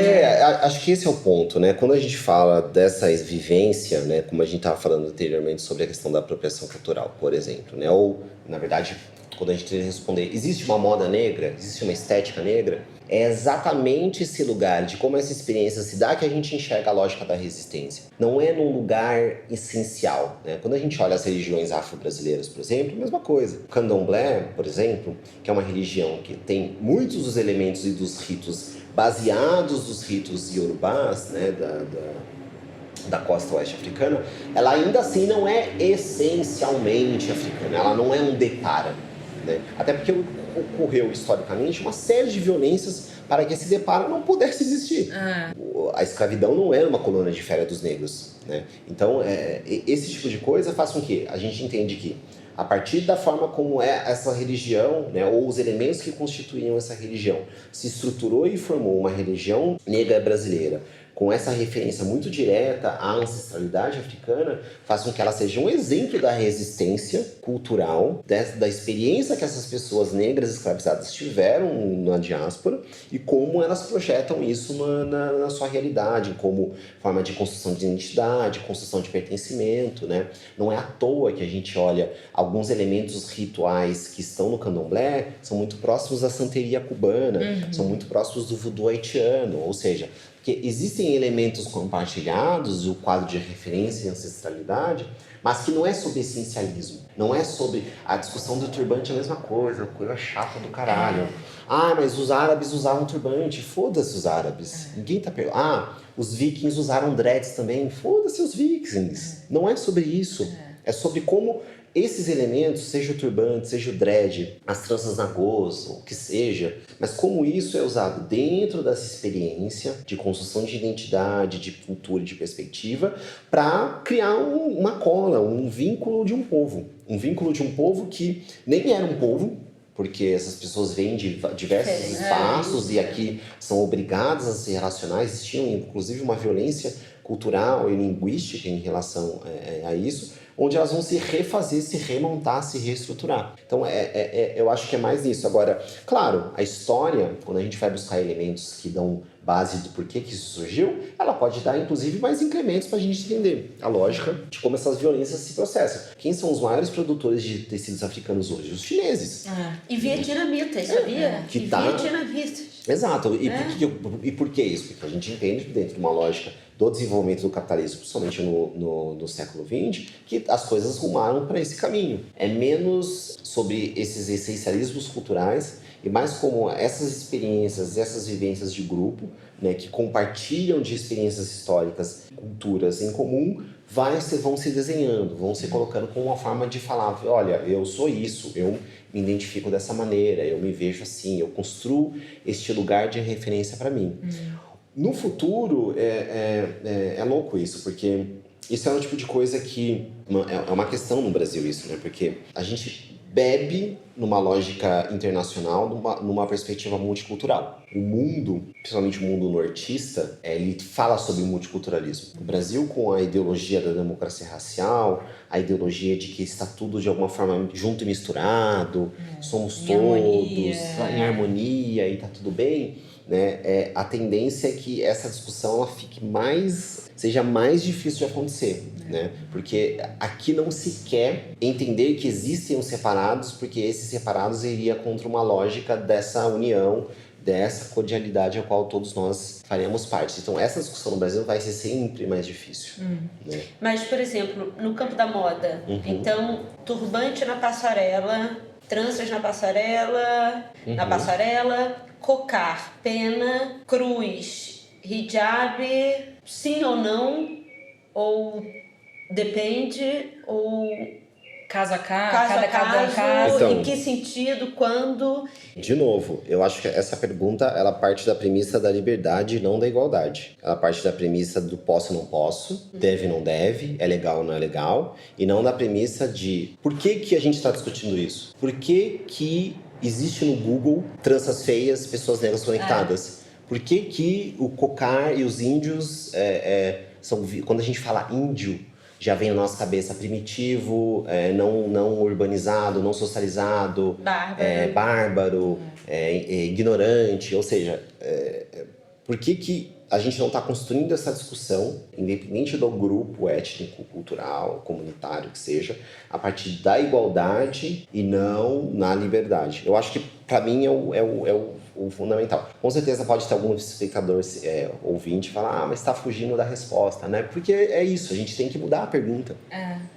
Acho que esse é o ponto, né? Quando a gente fala dessa vivência, né, como a gente estava falando anteriormente sobre a questão da apropriação cultural, por exemplo, né? Ou, na verdade, quando a gente tem que responder, existe uma moda negra? Existe uma estética negra? É exatamente esse lugar de como essa experiência se dá que a gente enxerga a lógica da resistência. Não é num lugar essencial, né? Quando a gente olha as religiões afro-brasileiras, por exemplo, a mesma coisa. O candomblé, por exemplo, que é uma religião que tem muitos dos elementos e dos ritos baseados nos ritos iorubás, né, da costa oeste africana, ela ainda assim não é essencialmente africana, ela não é um depara, né? Até porque ocorreu historicamente uma série de violências para que esse deparo não pudesse existir. A escravidão não era uma colônia de férias dos negros, né? Então, esse tipo de coisa faz com que a gente entende que, a partir da forma como essa religião, né, ou os elementos que constituíam essa religião, se estruturou e formou uma religião negra brasileira, com essa referência muito direta à ancestralidade africana, faz com que ela seja um exemplo da resistência cultural, da experiência que essas pessoas negras escravizadas tiveram na diáspora e como elas projetam isso na sua realidade, como forma de construção de identidade, construção de pertencimento, né? Não é à toa que a gente olha alguns elementos rituais que estão no candomblé, são muito próximos da santeria cubana, são muito próximos do voodoo haitiano, ou seja, que existem elementos compartilhados, o quadro de referência e ancestralidade, mas que não é sobre essencialismo. Não é sobre a discussão do turbante, é a mesma coisa chata do caralho. Mas os árabes usavam turbante, foda-se os árabes. Ninguém tá perguntando. Os vikings usaram dreads também, foda-se os vikings. Não é sobre isso. É sobre como esses elementos, seja o turbante, seja o dread, as tranças na goza, o que seja, mas como isso é usado dentro dessa experiência de construção de identidade, de cultura e de perspectiva, para criar uma cola, um vínculo de um povo. Um vínculo de um povo que nem era um povo, porque essas pessoas vêm de diversos espaços e aqui são obrigadas a se relacionar. Existia, inclusive, uma violência cultural e linguística em relação a isso, onde elas vão se refazer, se remontar, se reestruturar. Então, eu acho que é mais isso. Agora, claro, a história, quando a gente vai buscar elementos que dão base do porquê que isso surgiu, ela pode dar, inclusive, mais incrementos para a gente entender a lógica de como essas violências se processam. Quem são os maiores produtores de tecidos africanos hoje? Os chineses. E vietnamitas, sabia? Vietnamitas. Exato. E por que isso? Porque a gente entende, dentro de uma lógica do desenvolvimento do capitalismo, principalmente no século XX, que as coisas rumaram para esse caminho. É menos sobre esses essencialismos culturais e mais como essas experiências, essas vivências de grupo, né, que compartilham de experiências históricas, culturas em comum, vão se desenhando, vão se colocando como uma forma de falar, olha, eu sou isso, eu me identifico dessa maneira, eu me vejo assim, eu construo este lugar de referência para mim. No futuro, é louco isso, porque isso é um tipo de coisa que... É uma questão no Brasil isso, né? Porque a gente bebe numa lógica internacional, numa perspectiva multicultural. O mundo, principalmente o mundo nortista, ele fala sobre multiculturalismo. O Brasil, com a ideologia da democracia racial, a ideologia de que está tudo de alguma forma junto e misturado, somos todos em harmonia e tá tudo bem, né? A tendência é que essa discussão ela seja mais difícil de acontecer, né? Porque aqui não se quer entender que existem os separados, porque esses separados iria contra uma lógica dessa união, dessa cordialidade a qual todos nós faremos parte. Então, essa discussão no Brasil vai ser sempre mais difícil. Né? Mas, por exemplo, no campo da moda, então, turbante na passarela, tranças na passarela, cocar, pena, cruz, hijab, sim ou não, ou depende, ou caso a cada caso, então, em que sentido, quando... De novo, eu acho que essa pergunta, ela parte da premissa da liberdade e não da igualdade. Ela parte da premissa do posso ou não posso, deve ou não deve, é legal ou não é legal, e não da premissa de por que a gente está discutindo isso? Por que existe no Google tranças feias, pessoas negras conectadas? Por que o cocar e os índios são... Quando a gente fala índio, já vem na nossa cabeça primitivo, não urbanizado, não socializado, bárbaro, ignorante. Ou seja, por que a gente não está construindo essa discussão, independente do grupo étnico, cultural, comunitário que seja, a partir da igualdade e não na liberdade? Eu acho que, para mim, é o fundamental. Com certeza pode ter algum espectador ouvinte falar, mas está fugindo da resposta, né? Porque é isso, a gente tem que mudar a pergunta.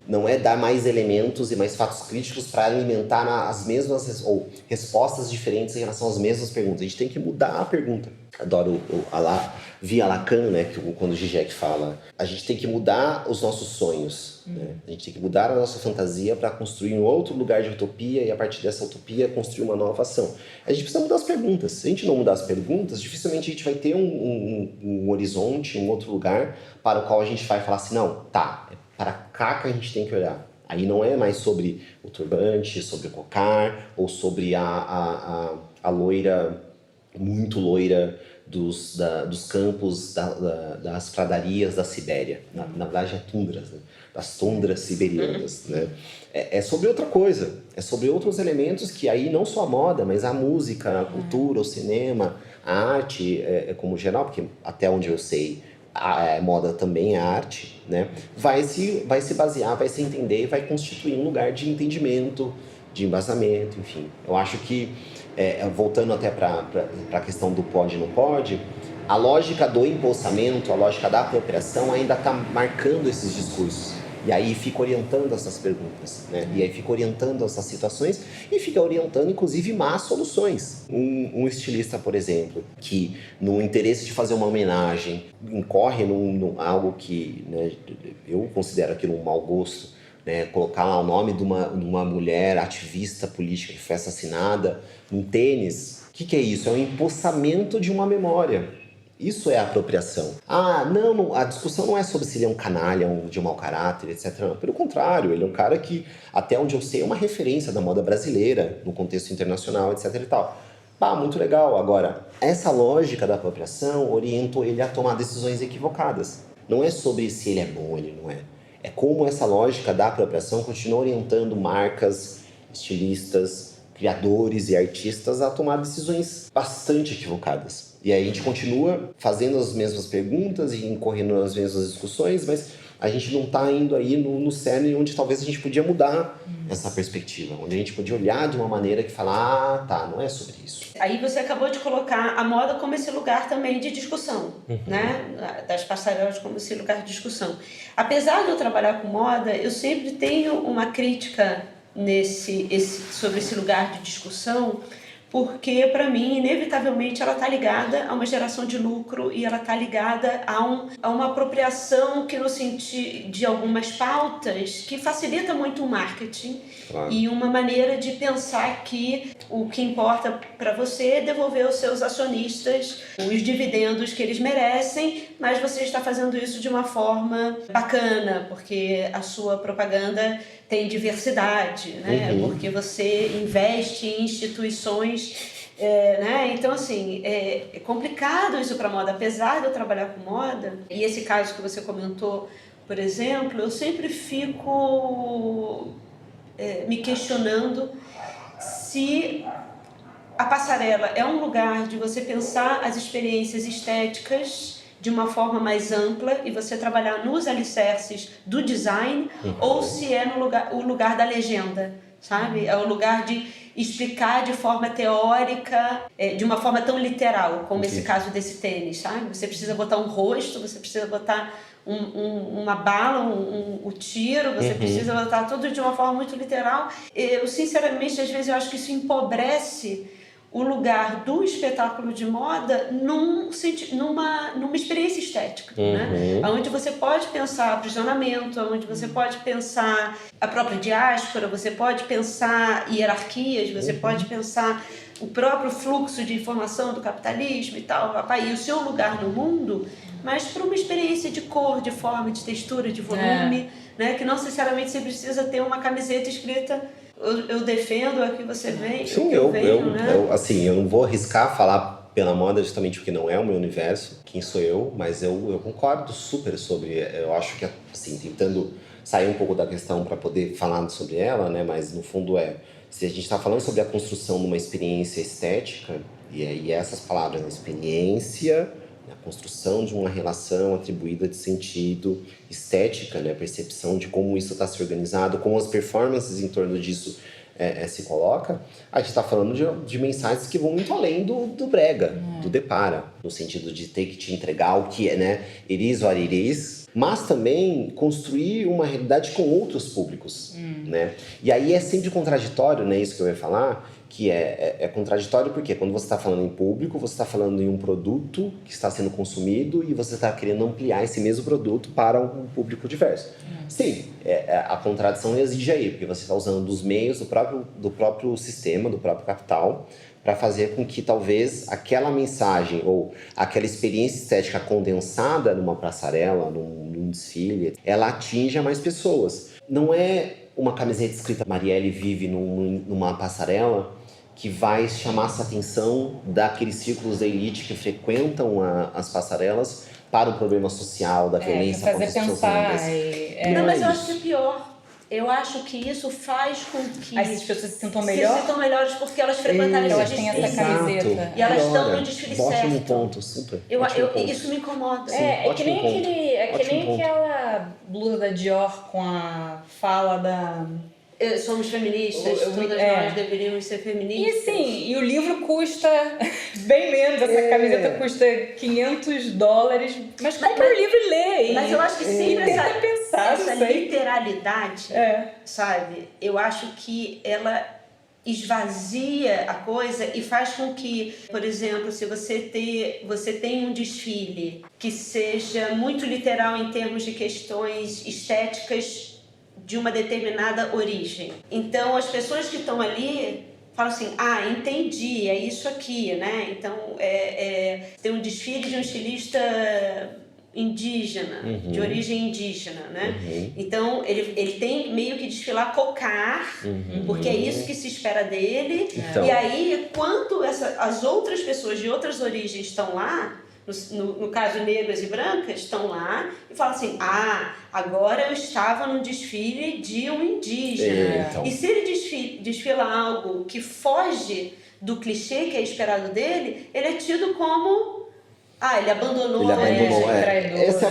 Não é dar mais elementos e mais fatos críticos para alimentar as mesmas ou respostas diferentes em relação às mesmas perguntas. A gente tem que mudar a pergunta. Adoro via Lacan, né? Que quando o Zizek fala, a gente tem que mudar os nossos sonhos. Né? A gente tem que mudar a nossa fantasia para construir um outro lugar de utopia e a partir dessa utopia construir uma nova ação. A gente precisa mudar as perguntas. Se a gente não mudar as perguntas, dificilmente a gente vai ter um horizonte, um outro lugar para o qual a gente vai falar assim, não, tá, é para cá que a gente tem que olhar. Aí não é mais sobre o turbante, sobre o cocar, ou sobre a loira, muito loira dos campos das pradarias da Sibéria. Na verdade é tundras, né? Das tundras siberianas, né? É sobre outra coisa, é sobre outros elementos que aí não só a moda, mas a música, a cultura, o cinema, a arte, como geral, porque até onde eu sei, a moda também é arte, né? Vai se basear, vai se entender e vai constituir um lugar de entendimento, de embasamento, enfim. Eu acho que, voltando até para a questão do pode e não pode, a lógica do empossamento, a lógica da apropriação ainda está marcando esses discursos. E aí fica orientando essas perguntas, né? E aí fica orientando essas situações e fica orientando, inclusive, más soluções. Um estilista, por exemplo, que no interesse de fazer uma homenagem, incorre num algo que, né, eu considero aquilo um mau gosto, né? Colocar lá o nome de uma mulher ativista política que foi assassinada num tênis. O que é isso? É um empossamento de uma memória. Isso é apropriação. Não, a discussão não é sobre se ele é um canalha, de mau caráter, etc. Não. Pelo contrário, ele é um cara que, até onde eu sei, é uma referência da moda brasileira, no contexto internacional, etc. e tal. Muito legal. Agora, essa lógica da apropriação orientou ele a tomar decisões equivocadas. Não é sobre se ele é bom ou ele não é. É como essa lógica da apropriação continua orientando marcas, estilistas, criadores e artistas a tomar decisões bastante equivocadas. E aí a gente continua fazendo as mesmas perguntas e incorrendo nas mesmas discussões, mas a gente não tá indo aí no cerne onde talvez a gente podia mudar essa perspectiva, onde a gente podia olhar de uma maneira que fala, tá, não é sobre isso. Aí você acabou de colocar a moda como esse lugar também de discussão, né? Das passarelas como esse lugar de discussão. Apesar de eu trabalhar com moda, eu sempre tenho uma crítica sobre esse lugar de discussão, porque para mim, inevitavelmente, ela está ligada a uma geração de lucro e ela está ligada a uma apropriação que no sentido de algumas pautas que facilita muito o marketing. Claro. E uma maneira de pensar que o que importa para você é devolver aos seus acionistas os dividendos que eles merecem, mas você está fazendo isso de uma forma bacana, porque a sua propaganda tem diversidade, né? Porque você investe em instituições, né? Então, assim, é complicado isso para moda. Apesar de eu trabalhar com moda, e esse caso que você comentou, por exemplo, eu sempre fico me questionando se a passarela é um lugar de você pensar as experiências estéticas de uma forma mais ampla e você trabalhar nos alicerces do design, ou se é o lugar da legenda, sabe? É o lugar de explicar de forma teórica, de uma forma tão literal, como esse caso desse tênis, sabe? Você precisa botar um rosto, você precisa botar uma bala, um tiro, você precisa botar tudo de uma forma muito literal. Eu, sinceramente, às vezes eu acho que isso empobrece o lugar do espetáculo de moda numa experiência estética, né? Onde você pode pensar aprisionamento, onde você pode pensar a própria diáspora, você pode pensar hierarquias, você pode pensar o próprio fluxo de informação do capitalismo e tal, e o seu lugar no mundo, mas para uma experiência de cor, de forma, de textura, de volume, né? Que não necessariamente você precisa ter uma camiseta escrita eu defendo a que você vem. Sim, eu não vou arriscar falar pela moda justamente porque não é o meu universo, quem sou eu, mas eu concordo super sobre, eu acho que assim, tentando sair um pouco da questão para poder falar sobre ela, né, mas no fundo se a gente está falando sobre a construção de uma experiência estética, e essas palavras, experiência, a construção de uma relação atribuída de sentido, estética, né? Percepção de como isso está se organizado, como as performances em torno disso se coloca, a gente está falando de mensagens que vão muito além do brega, do depara, no sentido de ter que te entregar o que é, né? It is what it is, mas também construir uma realidade com outros públicos, né? E aí é sempre contraditório, né? Isso que eu ia falar, que é contraditório porque quando você está falando em público, você está falando em um produto que está sendo consumido e você está querendo ampliar esse mesmo produto para um público diverso. Sim, a contradição exige aí, porque você está usando dos meios do próprio sistema, do próprio capital, para fazer com que talvez aquela mensagem ou aquela experiência estética condensada numa passarela, num desfile, ela atinja mais pessoas. Não é uma camiseta escrita Marielle vive numa passarela que vai chamar essa atenção daqueles círculos da elite que frequentam as passarelas para o problema social, da violência contra as pessoas negras. Não, mas eu acho que é pior. Eu acho que isso faz com que as pessoas se sintam melhores porque elas frequentaram esse desfile. Elas têm essa camiseta. E elas estão no desfile certo. Ótimo ponto, super. Isso me incomoda. É que nem aquela blusa da Dior com a fala da... Somos feministas, todas nós deveríamos ser feministas. E sim, e o livro custa bem menos, essa camiseta custa $500, mas compra o livro e lê. Mas eu acho que sempre essa literalidade, sabe? Eu acho que ela esvazia a coisa e faz com que, por exemplo, se você tem um desfile que seja muito literal em termos de questões estéticas de uma determinada origem. Então, as pessoas que estão ali falam assim, entendi, é isso aqui, né? Então, tem um desfile de um estilista indígena, de origem indígena, né? Então, ele tem meio que desfilar cocar, porque é isso que se espera dele. Então. E aí, quando as outras pessoas de outras origens estão lá, no caso negras e brancas, estão lá e falam assim, agora eu estava num desfile de um indígena. Então. E se ele desfila algo que foge do clichê que é esperado dele, ele é tido como Ele abandonou. Ele abandonou, traidor, Esse é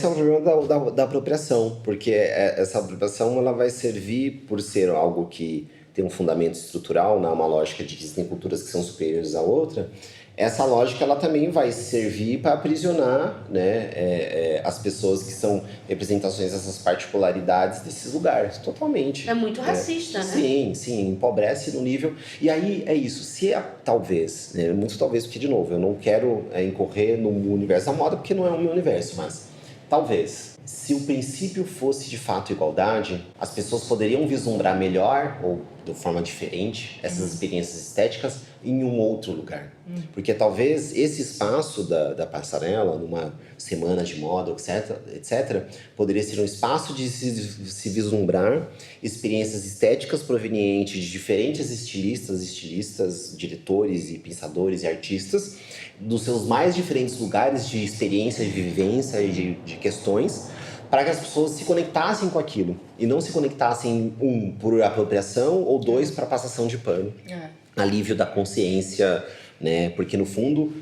o problema da apropriação, porque essa apropriação ela vai servir por ser algo que tem um fundamento estrutural, né, uma lógica de que existem culturas que são superiores à outra. Essa lógica ela também vai servir para aprisionar, né, as pessoas que são representações dessas particularidades desses lugares, totalmente. É muito racista, né? Sim, empobrece no nível... E aí é isso, se talvez, né, muito talvez, porque de novo, eu não quero incorrer no universo da moda, porque não é o meu universo, mas talvez... Se o princípio fosse de fato igualdade, as pessoas poderiam vislumbrar melhor ou de forma diferente essas experiências estéticas em um outro lugar. Porque talvez esse espaço da passarela, numa semana de moda, etc., poderia ser um espaço de se vislumbrar experiências estéticas provenientes de diferentes estilistas, diretores e pensadores e artistas, dos seus mais diferentes lugares de experiência, de vivência e de questões, para que as pessoas se conectassem com aquilo. E não se conectassem, por apropriação, ou dois, para passação de pano. Alívio da consciência, né? Porque, no fundo,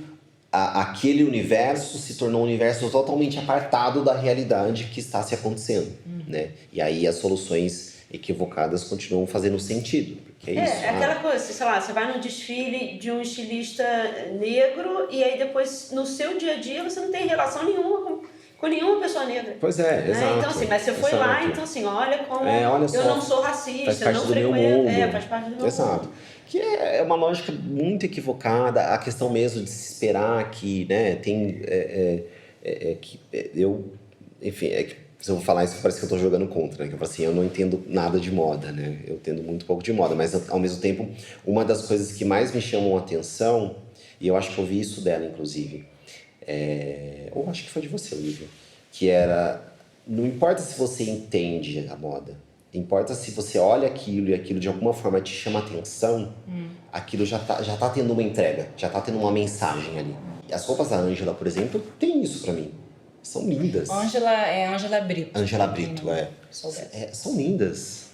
aquele universo se tornou um universo totalmente apartado da realidade que está se acontecendo, né? E aí as soluções equivocadas continuam fazendo sentido. Porque é isso. Aquela coisa, sei lá, você vai num desfile de um estilista negro e aí depois, no seu dia a dia, você não tem relação nenhuma com nenhuma pessoa negra. Pois é, exato. Então, assim, mas você foi lá, então, assim, olha como olha só, eu não sou racista, faz parte eu não do meu frequento. mundo. Faz parte do meu exato. mundo. Que é uma lógica muito equivocada, a questão mesmo de se esperar que, né, tem... Enfim, se eu vou falar isso, parece que eu tô jogando contra, né? Que eu falo assim, eu não entendo nada de moda, né? Eu entendo muito pouco de moda, mas ao mesmo tempo, uma das coisas que mais me chamam a atenção, e eu acho que eu vi isso dela, inclusive, ou acho que foi de você, Olivia, que era, não importa se você entende a moda, importa se você olha aquilo e aquilo de alguma forma te chama atenção, aquilo já tá tendo uma entrega, já tá tendo uma mensagem ali. E as roupas da Ângela, por exemplo, tem isso pra mim. São lindas. Ângela Brito. Ângela Brito, são lindas.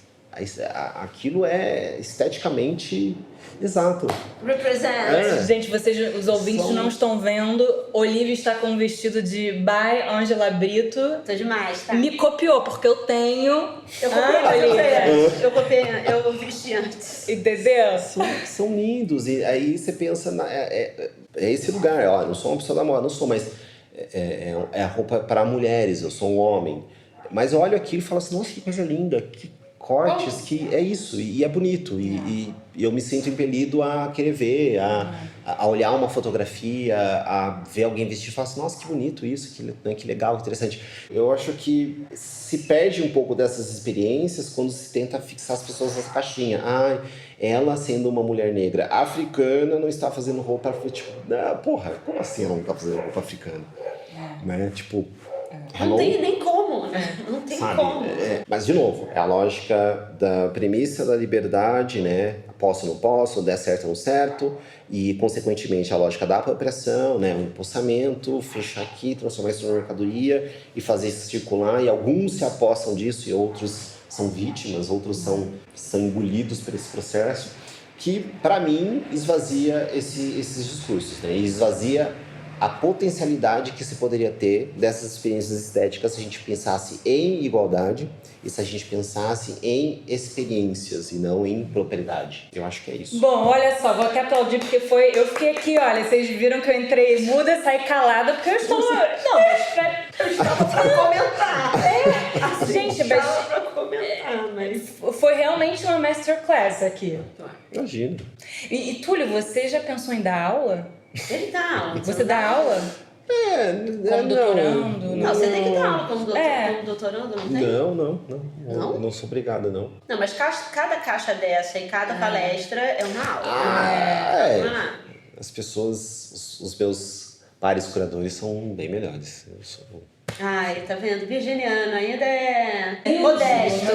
Aquilo é esteticamente exato. Represent. Gente, os ouvintes não estão vendo. Olivia está com um vestido de by Ângela Brito. Tô demais, tá? Me copiou, porque eu tenho. Eu copiei, eu vesti antes. Entendeu? São lindos. E aí você pensa, é esse lugar. Ó, não sou uma pessoa da moda, não sou, mas é a roupa para mulheres, eu sou um homem. Mas eu olho aquilo e falo assim, nossa, que coisa linda, que cortes, que é isso, e é bonito. E eu me sinto impelido a querer ver, a olhar uma fotografia, a ver alguém vestir e falar assim, nossa, que bonito isso, que legal, que interessante. Eu acho que se perde um pouco dessas experiências quando se tenta fixar as pessoas nessa caixinha. Ela sendo uma mulher negra africana não está fazendo roupa... Tipo, porra, como assim ela não está fazendo roupa africana? Né? Tipo... Não tem nem como, né? Não tem como. Mas, de novo, é a lógica da premissa da liberdade, né? Posso, não posso, der certo, não certo. E, consequentemente, a lógica da apropriação, né? O empossamento, fechar aqui, transformar isso numa mercadoria e fazer isso circular. E alguns se apossam disso e outros são vítimas, outros são engolidos por esse processo. Que, para mim, esvazia esses discursos, né? E esvazia a potencialidade que se poderia ter dessas experiências estéticas se a gente pensasse em igualdade e se a gente pensasse em experiências e não em propriedade. Eu acho que é isso. Bom, olha só, vou até aplaudir porque eu fiquei aqui, olha, vocês viram que eu entrei muda e saí calada porque eu estou... Eu estava pra comentar. Gente, estava pra comentar, mas... Foi realmente uma masterclass aqui. Imagina. E Túlio, você já pensou em dar aula? Ele dá aula. Você dá aula? Como doutorando? Não, você tem que dar aula como doutorando, não tem? Não? Eu não sou obrigada, não. Não, mas cada caixa dessa e cada palestra é uma aula. As pessoas, os meus pares curadores são bem melhores. Eu sou... Ai, tá vendo? Virginiano ainda é modesto.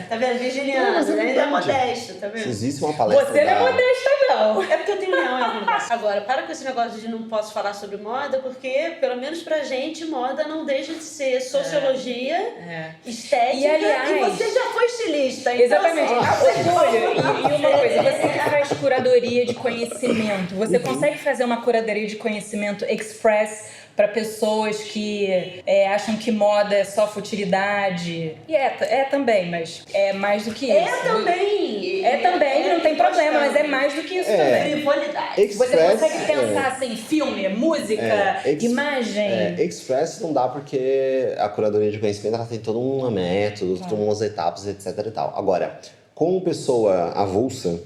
Tá vendo? Virginiano ainda é modesto, tá vendo? Se existe uma palestra... Você não é modesta, não. É porque eu tenho leão em algum lugar. Agora, para com esse negócio de não posso falar sobre moda, porque, pelo menos pra gente, moda não deixa de ser sociologia, estética, e, aliás, e você já foi estilista. Então, exatamente. Assim, e uma coisa, você que faz curadoria de conhecimento. Você consegue fazer uma curadoria de conhecimento express para pessoas que acham que moda é só futilidade? E é também, mas é mais do que isso. É também, não tem problema, mas é mais do que isso também. Frivolidade. Você consegue pensar assim, filme, música, imagem. Express não dá porque a curadoria de conhecimento ela tem todo um método, todas umas etapas, etc e tal. Agora, como pessoa avulsa,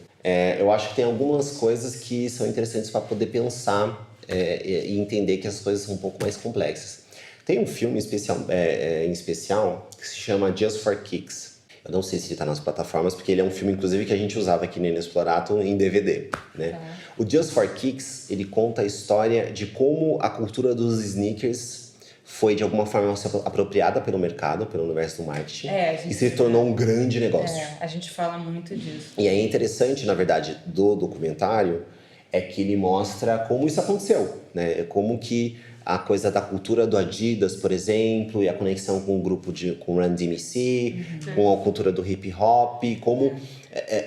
eu acho que tem algumas coisas que são interessantes para poder pensar e entender que as coisas são um pouco mais complexas. Tem um filme em especial que se chama Just for Kicks. Eu não sei se ele está nas plataformas, porque ele é um filme, inclusive, que a gente usava aqui no Inexplorato em DVD, né? O Just for Kicks, ele conta a história de como a cultura dos sneakers foi, de alguma forma, apropriada pelo mercado, pelo universo do marketing, e se tornou um grande negócio. A gente fala muito disso. E é interessante, na verdade, do documentário, é que ele mostra como isso aconteceu, né? Como que a coisa da cultura do Adidas, por exemplo, e a conexão com o grupo com o Run DMC, com a cultura do hip hop, como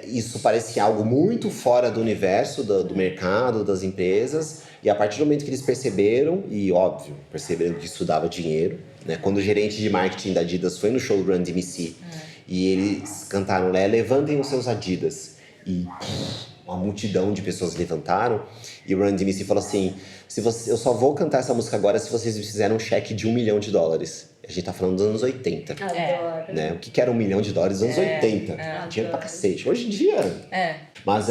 isso parecia algo muito fora do universo do mercado, das empresas, e a partir do momento que eles perceberam, e óbvio, perceberam que isso dava dinheiro, né? Quando o gerente de marketing da Adidas foi no show do Run DMC e eles cantaram levantem os seus Adidas, e uma multidão de pessoas levantaram, e o Run DMC falou assim, eu só vou cantar essa música agora se vocês me fizerem um cheque de $1 milhão. A gente tá falando dos anos 80. Adoro. Né? O que era $1 milhão nos anos 80? Dinheiro pra cacete. Hoje em dia... Mas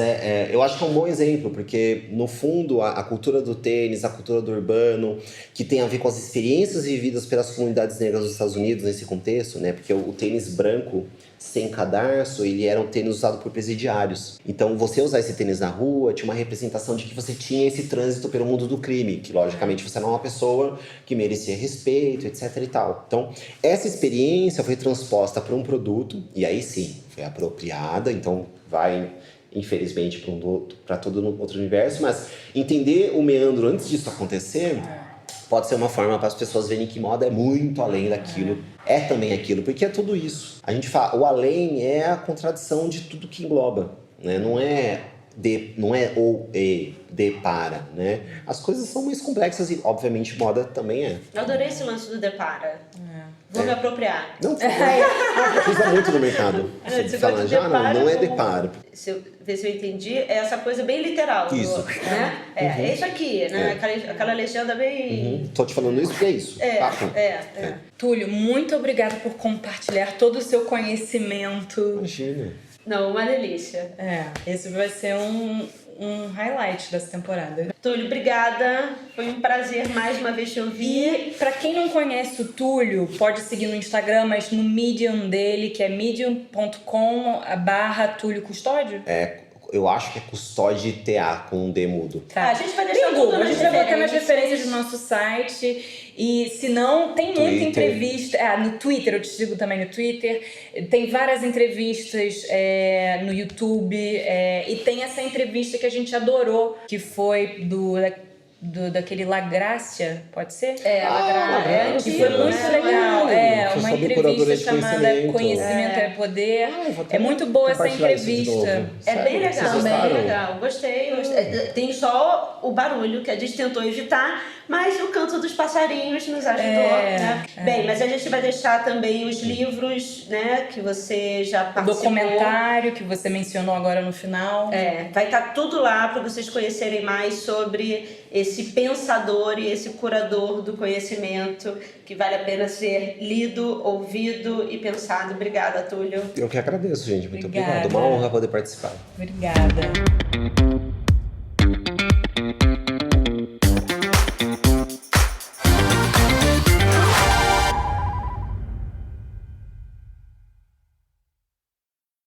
eu acho que é um bom exemplo, porque no fundo a cultura do tênis, a cultura do urbano, que tem a ver com as experiências vividas pelas comunidades negras dos Estados Unidos nesse contexto, né? Porque o tênis branco sem cadarço, ele era um tênis usado por presidiários. Então, você usar esse tênis na rua tinha uma representação de que você tinha esse trânsito pelo mundo do crime, que logicamente você era uma pessoa que merecia respeito, etc e tal. Então, essa experiência foi transposta para um produto, e aí sim, foi apropriada, então vai, infelizmente, para todo outro universo, mas entender o meandro antes disso acontecer pode ser uma forma para as pessoas verem que moda é muito além daquilo. É também aquilo, porque é tudo isso. A gente fala, o além é a contradição de tudo que engloba, né? Não é ou e, de para, né? As coisas são mais complexas e, obviamente, moda também é. Eu adorei esse lance do depara. Vou me apropriar. Não, usa muito no mercado. Você fala, não é depara. Ver se eu entendi, é essa coisa bem literal. Isso. Né? É isso aqui, né? Aquela legenda bem... Tô te falando isso porque é isso. Túlio, muito obrigada por compartilhar todo o seu conhecimento. Imagina. Não, uma delícia. Esse vai ser um highlight dessa temporada. Túlio, obrigada. Foi um prazer mais uma vez te ouvir. E pra quem não conhece o Túlio, pode seguir no Instagram, mas no Medium dele, que é medium.com/Túlio Custódio. Eu acho que é Custódio TA com um D mudo. Tá. A gente vai deixar tudo a gente vai botar nas referências do nosso site. E se não, tem muita entrevista. No Twitter, eu te sigo também no Twitter. Tem várias entrevistas no YouTube. E tem essa entrevista que a gente adorou, que foi daquele La Gracia, pode ser? Que foi muito legal. Uma entrevista chamada Conhecimento é Poder. É muito boa essa entrevista. É bem legal, bem legal. Gostei. Tem só o barulho que a gente tentou evitar, mas o canto dos passarinhos nos ajudou, né? Bem, mas a gente vai deixar também os livros, né, que você já participou. O documentário que você mencionou agora no final. Vai estar tudo lá para vocês conhecerem mais sobre esse pensador e esse curador do conhecimento que vale a pena ser lido, ouvido e pensado. Obrigada, Túlio. Eu que agradeço, gente. Muito obrigado. Uma honra poder participar. Obrigada.